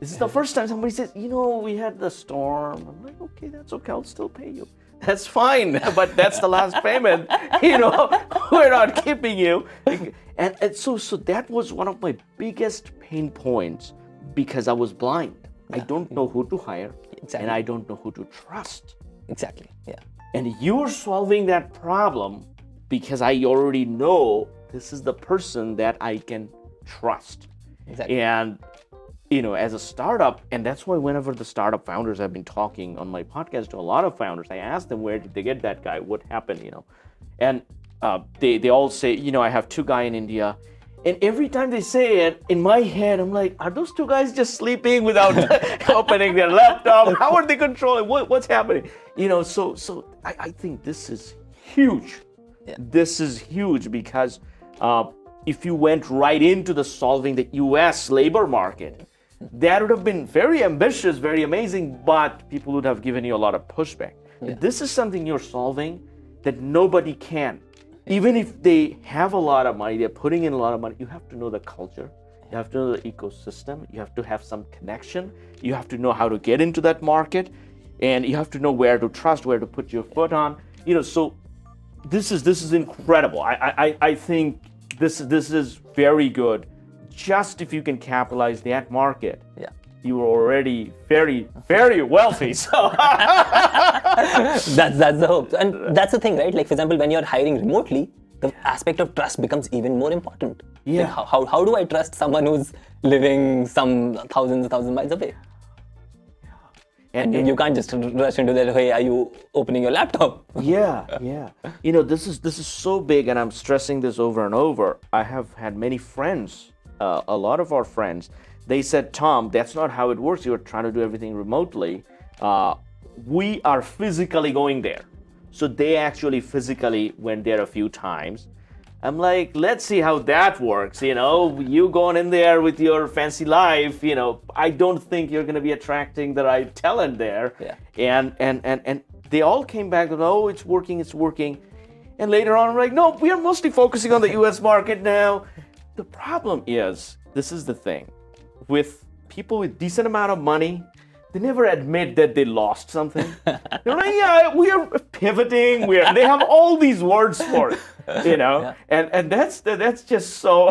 This is the first time somebody says, we had the storm. I'm like, okay, that's okay, I'll still pay you. That's fine, but that's the last payment. We're not keeping you. And so that was one of my biggest pain points, because I was blind. I don't know who to hire, and I don't know who to trust. Exactly, yeah. And you're solving that problem because I already know this is the person that I can trust. Exactly. And as a startup, and that's why whenever the startup founders have been talking on my podcast to a lot of founders, I ask them, where did they get that guy? What happened? And they all say, I have two guys in India. And every time they say it, in my head, I'm like, are those two guys just sleeping without opening their laptop? How are they controlling? What's happening? So I think this is huge. Yeah. This is huge because if you went right into the solving the US labor market, that would have been very ambitious, very amazing, but people would have given you a lot of pushback. Yeah. This is something you're solving that nobody can. Even if they have a lot of money, they're putting in a lot of money, you have to know the culture, you have to know the ecosystem, you have to have some connection, you have to know how to get into that market, and you have to know where to trust, where to put your foot on. So this is incredible. I think this is very good. Just if you can capitalize that market, you are already very, very wealthy. So that's the hope, and that's the thing, right? Like, for example, when you're hiring remotely, the aspect of trust becomes even more important. Yeah. Like, how do I trust someone who's living some thousands of miles away? And you can't just rush into that, hey, are you opening your laptop? Yeah. This is so big, and I'm stressing this over and over. I have had many friends, a lot of our friends, they said, Tom, that's not how it works. You're trying to do everything remotely. We are physically going there. So they actually physically went there a few times. I'm like, let's see how that works. You going in there with your fancy life, I don't think you're going to be attracting the right talent there. Yeah. And they all came back and, oh, it's working. And later on, I'm like, no, we are mostly focusing on the US market now. The problem is, this is the thing, with people with decent amount of money, they never admit that they lost something. They're like, yeah, we are pivoting. They have all these words for it, Yeah. and that's just so.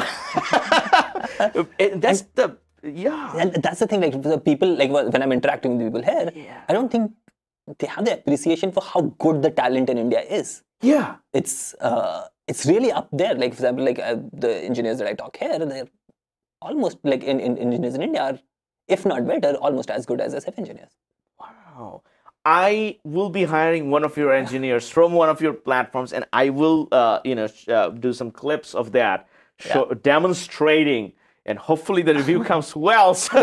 And that's the And that's the thing. Like the people, like when I'm interacting with people here, I don't think they have the appreciation for how good the talent in India is. Yeah. It's really up there. Like for example, like the engineers that I talk here, they're almost like in engineers in India are, if not better, almost as good as SF engineers. Wow. I will be hiring one of your engineers from one of your platforms, and I will, do some clips of that, demonstrating, and hopefully the review comes well. So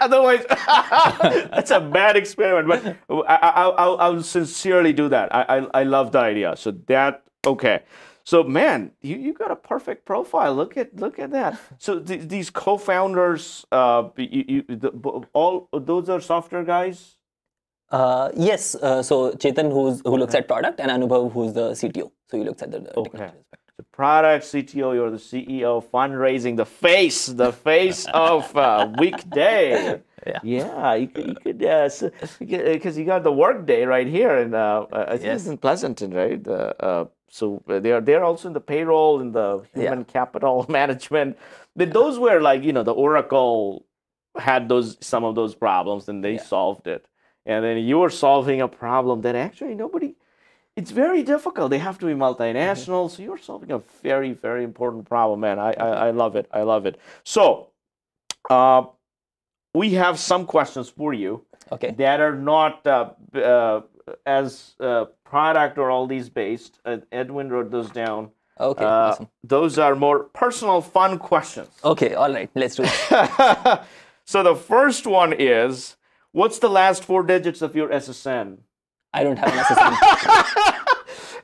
otherwise, that's a bad experiment. But I'll sincerely do that. I love the idea. So okay. So man, you got a perfect profile. Look at that. So these co-founders, all those are software guys. Yes. So Chetan, who looks at product, and Anubhav, who's the CTO. So he looks at the technology aspect. The product CTO, you're the CEO, fundraising, the face of Weekday. Yeah, you could because you got the Workday right here, and I think it's in Pleasanton, right? So they're also in the payroll, in the human capital management. But those were like, the Oracle had some of those problems, and they solved it. And then you were solving a problem that actually it's very difficult. They have to be multinational. So you're solving a very, very important problem, man. I love it. I love it. So we have some questions for you that are not as product or all these based. Edwin wrote those down. Okay, awesome. Those are more personal, fun questions. Okay, all right, let's do it. So the first one is, what's the last 4 digits of your SSN? I don't have an SSN.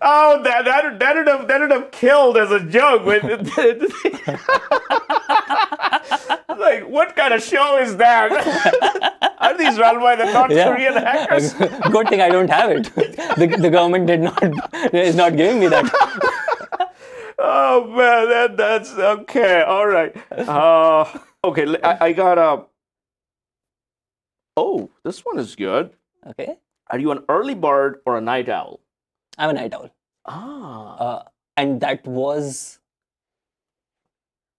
Oh, that would have killed as a joke. Like, what kind of show is that? Are these run by the North Korean hackers? Good thing I don't have it. The government is not giving me that. Oh man, that's okay. All right. Okay, I got a. Oh, this one is good. Okay. Are you an early bird or a night owl? I'm a night owl. And that was.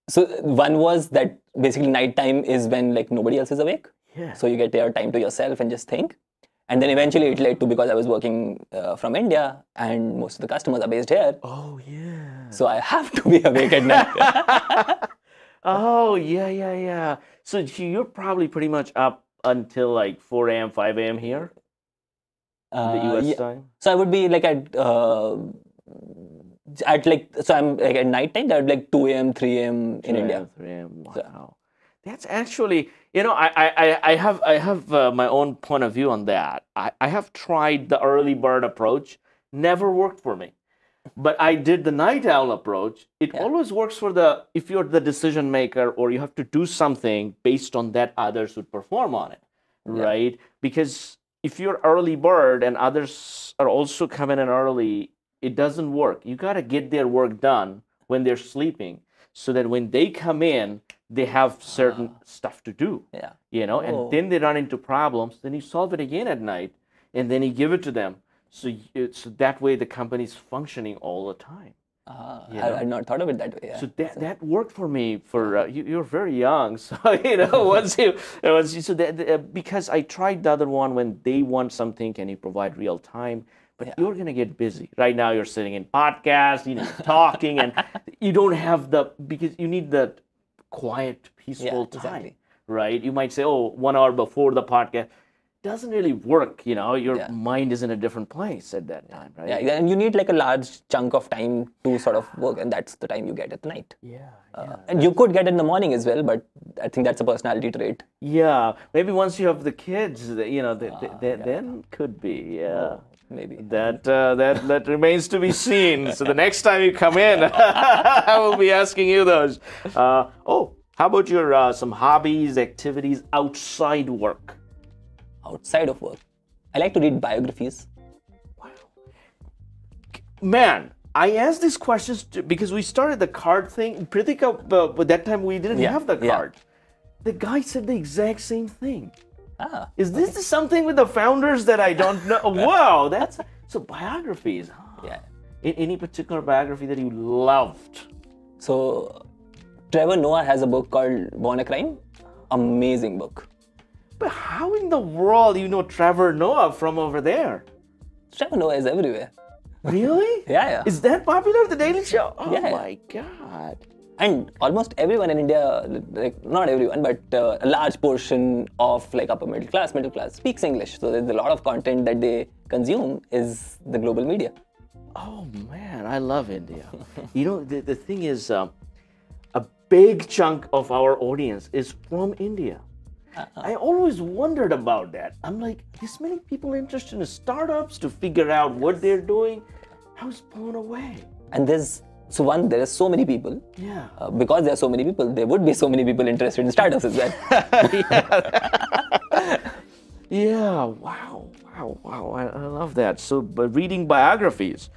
So one was that basically nighttime is when like nobody else is awake. Yeah. So you get your time to yourself and just think. And then eventually it led to, because I was working from India and most of the customers are based here. Oh yeah. So I have to be awake at night. Oh yeah. So you're probably pretty much up until like 4 a.m., 5 a.m. here? In the US time? So I would be like at like, so I'm like at night time, that would be like 2 a.m., 3 a.m. in India. 3 a.m. Wow. So, that's actually, I have my own point of view on that. I have tried the early bird approach, never worked for me. But I did the night owl approach. It always works for if you're the decision maker or you have to do something based on that others would perform on it, right? Because if you're early bird and others are also coming in early, it doesn't work. You got to get their work done when they're sleeping so that when they come in, they have certain stuff to do, and then they run into problems. Then you solve it again at night and then you give it to them. So that way the company's functioning all the time. I had not thought of it that way. Yeah. So that worked for me. For you're very young, so once you because I tried the other one when they want something, can you provide real time? But you're gonna get busy. Right now you're sitting in podcasts, talking, and you don't have because you need the quiet, peaceful time, right? You might say, 1 hour before the podcast. doesn't really work. Your Yeah. mind is in a different place at that time, right? Yeah, and you need like a large chunk of time to sort of work, and that's the time you get at night. Yeah. And you could get it in the morning as well, but I think that's a personality trait. Yeah, maybe once you have the kids, then could be. Yeah. Maybe. That remains to be seen. So the next time you come in, I will be asking you those. How about your some hobbies, activities outside work? Outside of work, I like to read biographies. Man, I asked these questions because we started the card thing. Pritika, but that time we didn't have the card. The guy said the exact same thing. Is this something with the founders that I don't know? Wow, that's so biographies. Huh? Yeah. Any particular biography that you loved? So, Trevor Noah has a book called Born a Crime. Amazing book. But how in the world you know Trevor Noah from over there? Trevor Noah is everywhere. Really? Yeah. Is that popular, The Daily Show? Oh Yeah. my God. And almost everyone in India, like not everyone, but a large portion of like upper middle class speaks English. So there's a lot of content that they consume is the global media. Oh man, I love India. The thing is, a big chunk of our audience is from India. I always wondered about that. I'm like, this many people interested in startups to figure out what they're doing. I was blown away. And there are so many people. Yeah. Because there are so many people, there would be so many people interested in startups as well. Yeah. Wow. I love that. So, but reading biographies.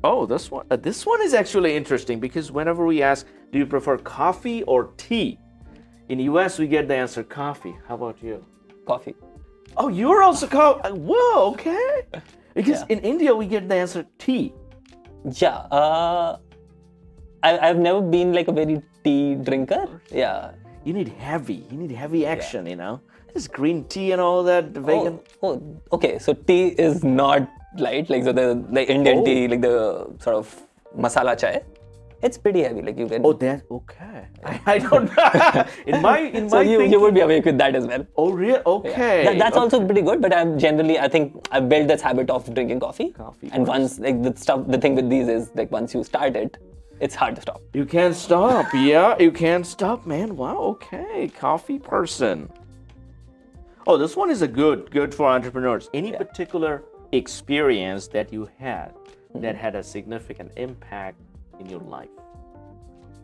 This one is actually interesting because whenever we ask, do you prefer coffee or tea? In the US, we get the answer coffee. How about you? Coffee. Oh, you're also coffee. Whoa, okay. Because in India, we get the answer tea. Yeah. I've never been like a very tea drinker. Yeah. You need heavy action, This green tea and all that, vegan. Oh, okay. So tea is not light, like so the Indian tea, like the sort of masala chai. It's pretty heavy, like you can. Oh, that okay. I don't know. in my So thinking, you would be awake with that as well. Oh, really? Okay. Yeah. That's also pretty good. But I think I've built this habit of drinking coffee. And once like the thing with these is like once you start it, it's hard to stop. You can't stop. Yeah, you can't stop, man. Wow. Okay, coffee person. Oh, this one is a good for entrepreneurs. Any particular experience that you had that had a significant impact in your life,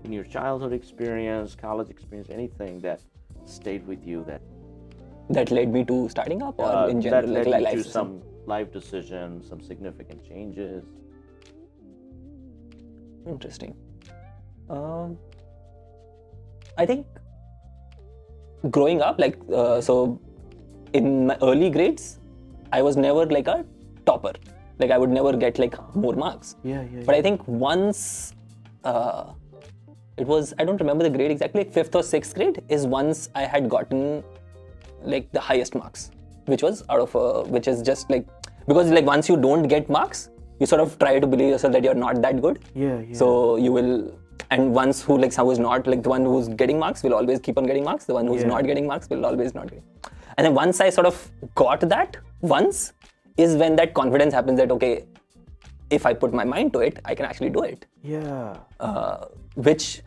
in your childhood experience, college experience, anything that stayed with you that led me to starting up, or in general, that led like you life to some life decisions, some significant changes. Interesting. I think growing up, like so, in my early grades, I was never like a topper. Like I would never get like more marks. Yeah. But I think once it was, I don't remember the grade exactly, like 5th or 6th grade is once I had gotten like the highest marks, which was which is just like, because like once you don't get marks, you sort of try to believe yourself that you're not that good. Yeah. So you will, and once who is not, like the one who's getting marks will always keep on getting marks. The one who's not getting marks will always not get. And then once I sort of got that once, is when that confidence happens that, okay, if I put my mind to it, I can actually do it. Yeah. Which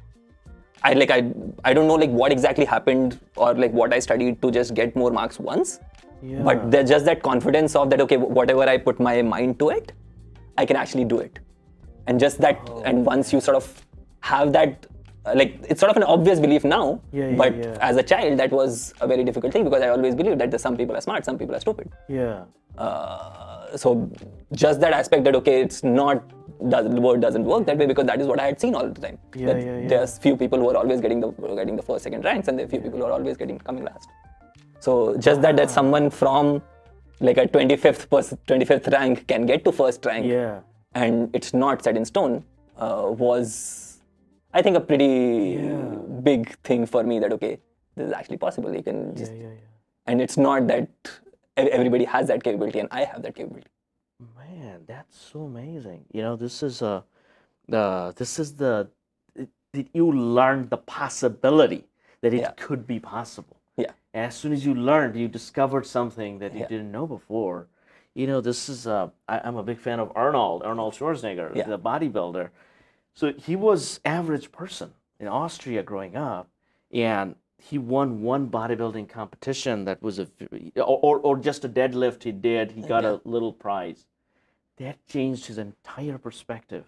I don't know like what exactly happened or like what I studied to just get more marks once. Yeah. But there's just that confidence of that, okay, whatever I put my mind to it, I can actually do it. And just that, and once you sort of have that, like it's sort of an obvious belief now, but as a child, that was a very difficult thing because I always believed that some people are smart, some people are stupid. Yeah. So just that aspect that, okay, the word doesn't work that way because that is what I had seen all the time. There's few people who are always getting the first, second ranks, and there are few people who are always coming last. So just that someone from like a 25th rank can get to first rank, and it's not set in stone, was I think a pretty big thing for me that, okay, this is actually possible. You can just, and it's not that everybody has that capability and I have that capability. Man, that's so amazing. This is you learned the possibility that it could be possible. Yeah. And as soon as you learned, you discovered something that you didn't know before. This is, I'm a big fan of Arnold Schwarzenegger, the bodybuilder. So he was average person in Austria growing up, and he won one bodybuilding competition that was or just a deadlift he did. He got a little prize. That changed his entire perspective.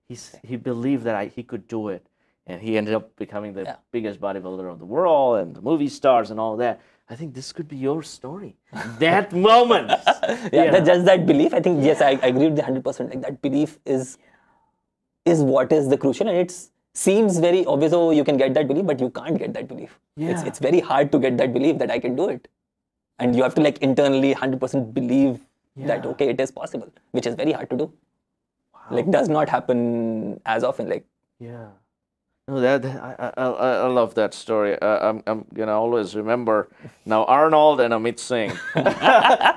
He believed that he could do it, and he ended up becoming the biggest bodybuilder of the world and the movie stars and all that. I think this could be your story. That moment. Just that belief. I think yes, I agree with the 100%. Like that belief is what is the crucial, and it seems very obvious. Oh, you can get that belief, but you can't get that belief. Yeah. It's very hard to get that belief that I can do it, and you have to like internally 100% believe that okay, it is possible, which is very hard to do. Wow. Like does not happen as often. Like no, I love that story. I'm gonna always remember now Arnold and Amit Singh,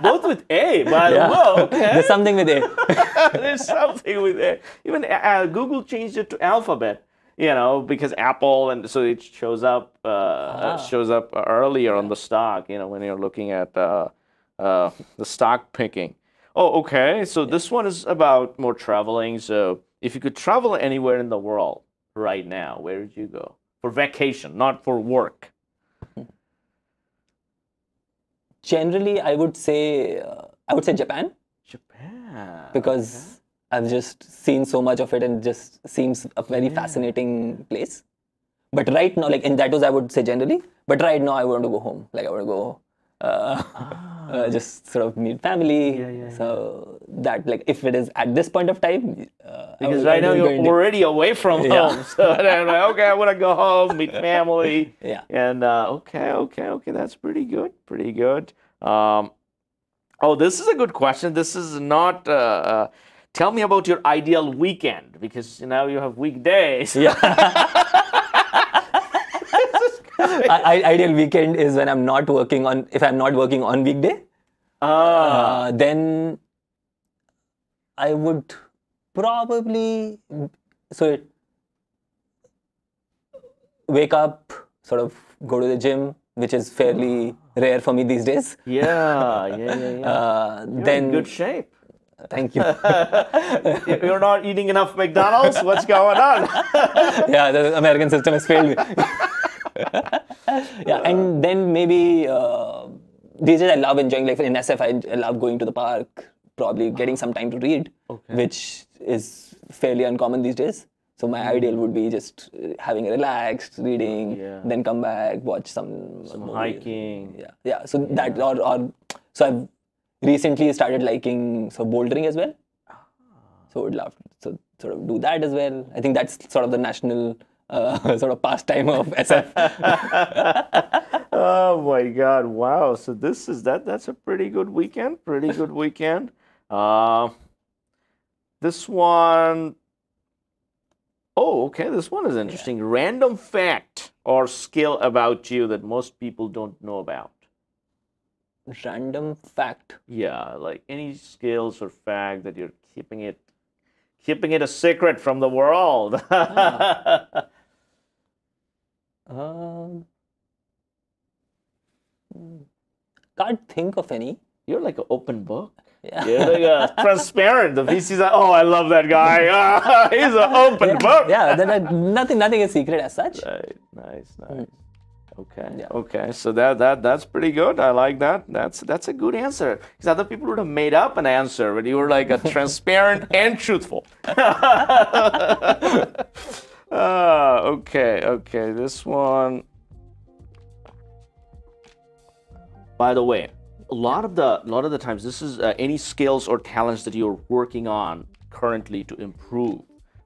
both with A. But whoa, okay. There's something with A. There's something with A. Even Google changed it to alphabet. Because Apple, and so it shows up earlier on the stock. When you're looking at the stock picking. Oh, okay. So this one is about more traveling. So if you could travel anywhere in the world right now, where would you go for vacation, not for work? Generally, I would say Japan. Japan. Because I've just seen so much of it, and it just seems a very fascinating place. But right now, like in that was I would say generally. But right now, I want to go home. Like I want to go. Just sort of meet family. So that like if it is at this point of time, because right now you're already away from home. So I'm like, okay, I want to go home, meet family. And okay, that's pretty good. Pretty good. Oh, this is a good question. This is not. Tell me about your ideal weekend, because now you have weekdays. Ideal weekend is when I'm not working on. If I'm not working on weekday, then I would probably wake up, sort of go to the gym, which is fairly rare for me these days. Yeah. You're in good shape. Thank you. You're not eating enough McDonald's? What's going on? The American system has failed me. And then maybe these days I love enjoying, like in SF, I love going to the park, probably getting some time to read, which is fairly uncommon these days. So my ideal would be just having a relaxed reading, then come back, watch some hiking. So that so I've recently started liking bouldering as well. So would love to sort of do that as well. I think that's sort of the national sort of pastime of SF. Oh my God! Wow. So this is that's a pretty good weekend. This one. Oh, okay. This one is interesting. Random fact or skill about you that most people don't know about. Random fact. Yeah, like any skills or fact that you're keeping it a secret from the world. Can't think of any. You're like an open book. You're like transparent. The VC's like, oh, I love that guy. He's an open book. Nothing is secret as such. Right. Nice. Okay. So that's pretty good. I like that. That's a good answer. Because other people would have made up an answer, but you were like a transparent and truthful. Okay. This one. By the way, a lot of the times, this is any skills or talents that you're working on currently to improve.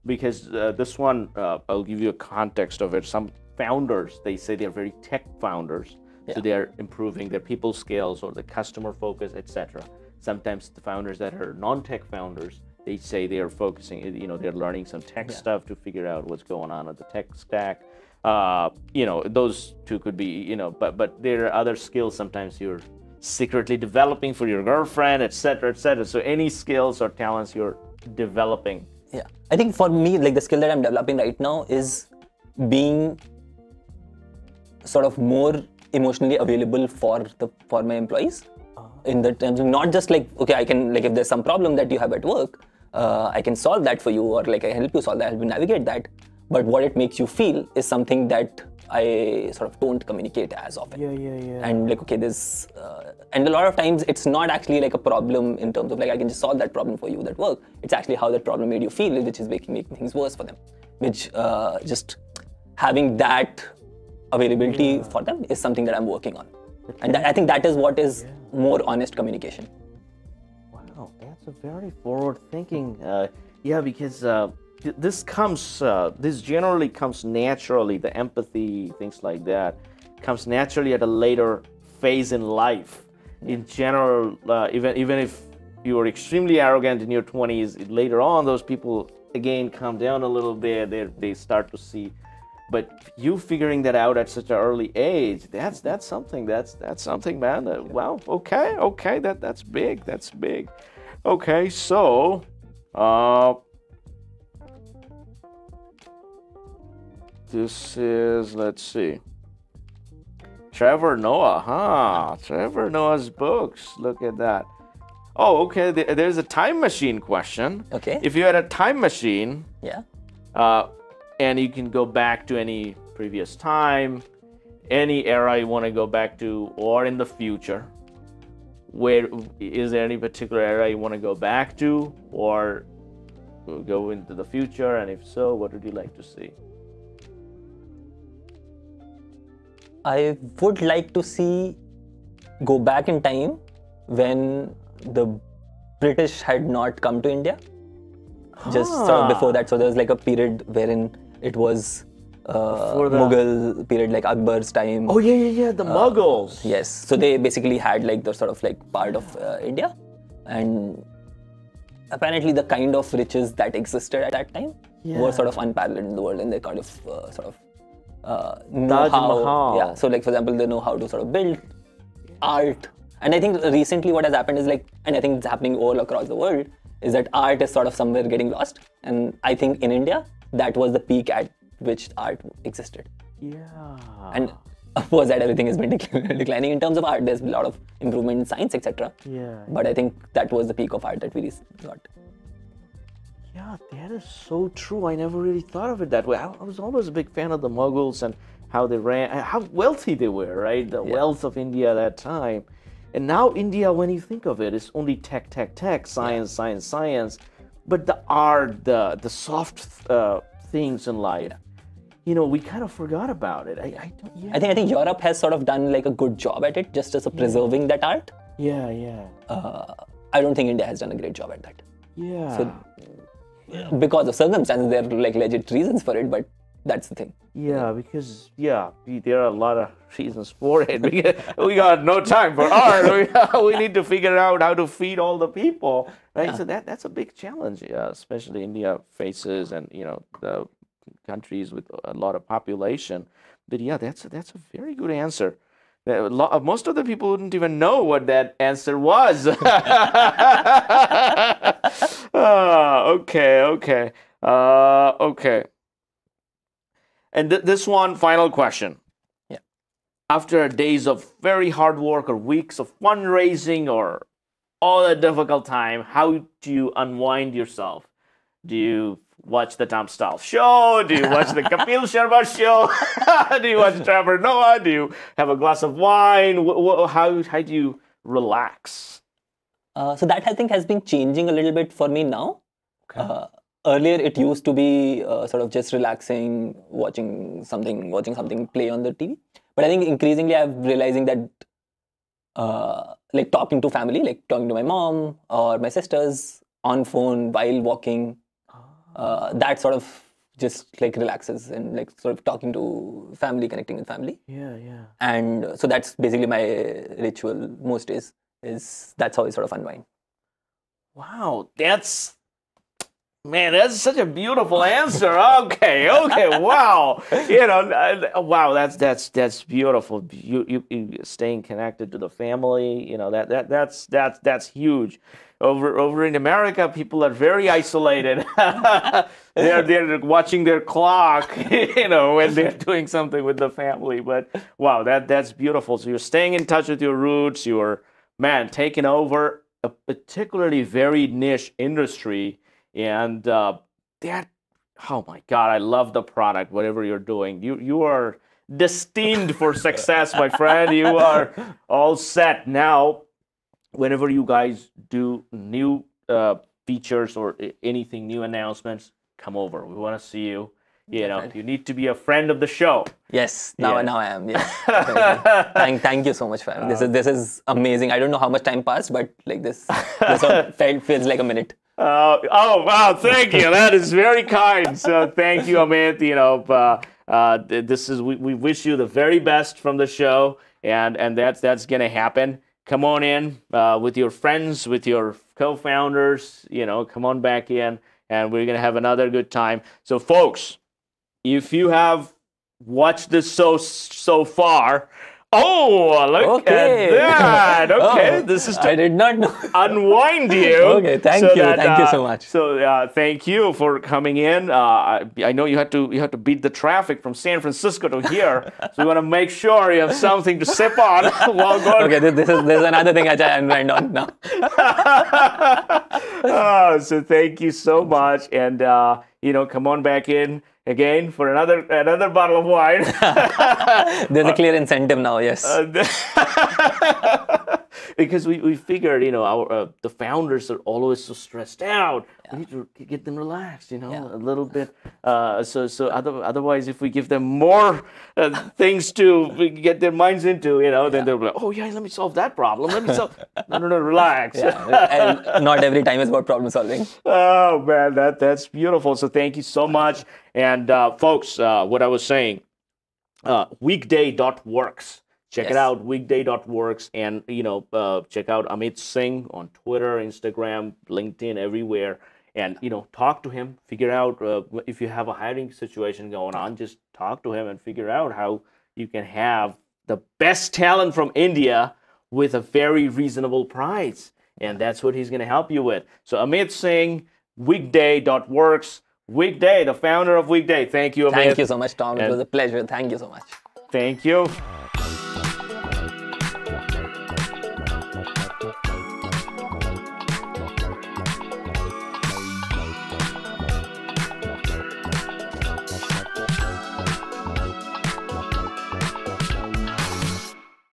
Because this one, I'll give you a context of it. Some founders, they say they're very tech founders, so they're improving their people skills or the customer focus, etc. Sometimes the founders that are non-tech founders, they say they are focusing, they're learning some tech stuff to figure out what's going on with the tech stack. Those two could be, but there are other skills sometimes you're secretly developing for your girlfriend, etc. So any skills or talents you're developing. I think for me, like the skill that I'm developing right now is being sort of more emotionally available for my employees. In the terms of not just like, okay, I can, like, if there's some problem that you have at work, I can solve that for you, or like I help you solve that, help you navigate that. But what it makes you feel is something that I sort of don't communicate as often. Yeah. And like, okay, this, and a lot of times it's not actually like a problem in terms of like, I can just solve that problem for you, that work. It's actually how that problem made you feel, which is making things worse for them. Which just having that availability for them is something that I'm working on. And I think that is what is more honest communication. Wow, that's a very forward-thinking. Because this generally comes naturally. The empathy, things like that, comes naturally at a later phase in life. In general, even if you are extremely arrogant in your 20s, later on those people again calm down a little bit. They start to see. But you figuring that out at such an early age, that's something, man. Wow. Okay. That's big. Okay, so this is, let's see, Trevor Noah, huh? Trevor Noah's books. Look at that. Oh, okay. There's a time machine question. Okay. If you had a time machine, yeah, and you can go back to any previous time, any era you want to go back to, or in the future, where is there any particular era you want to go back to, or go into the future? And if so, what would you like to see? I would like to go back in time when the British had not come to India. Just sort of before that. So there was like a period wherein it was Mughal period, like Akbar's time. Oh yeah, the Mughals. Yes. So they basically had like the sort of like part of India, and apparently the kind of riches that existed at that time were sort of unparalleled in the world, and they kind of know how. Yeah. So like, for example, they know how to sort of build art. And I think recently what has happened is like, and I think it's happening all across the world, is that art is sort of somewhere getting lost. And I think in India, that was the peak at which art existed. Yeah. And of course, that everything has been declining in terms of art. There's a lot of improvement in science, etc. Yeah. But I think that was the peak of art that we got. Yeah, that is so true. I never really thought of it that way. I was always a big fan of the Mughals and how they ran, how wealthy they were, right? The wealth of India at that time. And now India, when you think of it, is only tech, science. But the art, the soft things in life, we kind of forgot about it. I think Europe has sort of done like a good job at it, just as a preserving that art. Yeah. I don't think India has done a great job at that. Yeah. So, because of circumstances, there are like legit reasons for it, but that's the thing. Yeah, because there are a lot of reasons for it. We got no time for art. We need to figure out how to feed all the people, right? Yeah. So that's a big challenge, especially India faces, and the countries with a lot of population. But yeah, that's a very good answer. Most of the people wouldn't even know what that answer was. Okay. And this one final question. Yeah. After days of very hard work or weeks of fundraising or all that difficult time, how do you unwind yourself? Do you watch the Tom Stahl show? Do you watch the Kapil Sharma show? Do you watch Trevor Noah? Do you have a glass of wine? How do you relax? So that I think has been changing a little bit for me now. Okay. Earlier, it used to be sort of just relaxing, watching something play on the TV. But I think increasingly I'm realizing that like talking to family, like talking to my mom or my sisters on phone while walking, that sort of just like relaxes, and like sort of talking to family, connecting with family. Yeah. And so that's basically my ritual most days. That's how I sort of unwind. Wow, that's such a beautiful answer. Okay, wow. Wow, that's beautiful. You staying connected to the family, that's huge. over in America, people are very isolated. they're watching their clock, when they're doing something with the family. But wow, that's beautiful. So you're staying in touch with your roots. You're, man, taking over a particularly very niche industry, and that, oh my God, I love the product. Whatever you're doing, you are destined for success, my friend. You are all set now. Whenever you guys do new features or anything, new announcements, come over. We want to see you. You need to be a friend of the show. Yes, now I am. Yes. Thank you so much, fam. This is amazing. I don't know how much time passed, but like this feels like a minute. Oh wow! Thank you. That is very kind. So thank you, Amit. We wish you the very best from the show, and that's gonna happen. Come on in with your friends, with your co-founders. Come on back in, and we're gonna have another good time. So, folks, if you have watched this so far, look at that. Okay, this is to I did not know. unwind you. Okay, thank you so much. So thank you for coming in. I know you had to beat the traffic from San Francisco to here, so we want to make sure you have something to sip on while going. Okay, this is another thing I unwind on now. So thank you so much, and come on back in again for another bottle of wine. There's a clear incentive now, yes. Because we figured, the founders are always so stressed out. Yeah. We need to get them relaxed, a little bit. Otherwise, if we give them more things to get their minds into, then they'll be like, oh yeah, let me solve that problem. Let me solve. No, relax. Yeah. And not every time is about problem solving. Oh man, that's beautiful. So thank you so much. And folks, what I was saying, weekday.works. Check it out, weekday.works, and check out Amit Singh on Twitter, Instagram, LinkedIn, everywhere, and talk to him. Figure out if you have a hiring situation going on, just talk to him and figure out how you can have the best talent from India with a very reasonable price, and that's what he's going to help you with. So Amit Singh, weekday.works, Weekday, the founder of Weekday. Thank you, Amit. Thank you so much, Tom. It was a pleasure. Thank you so much. Thank you.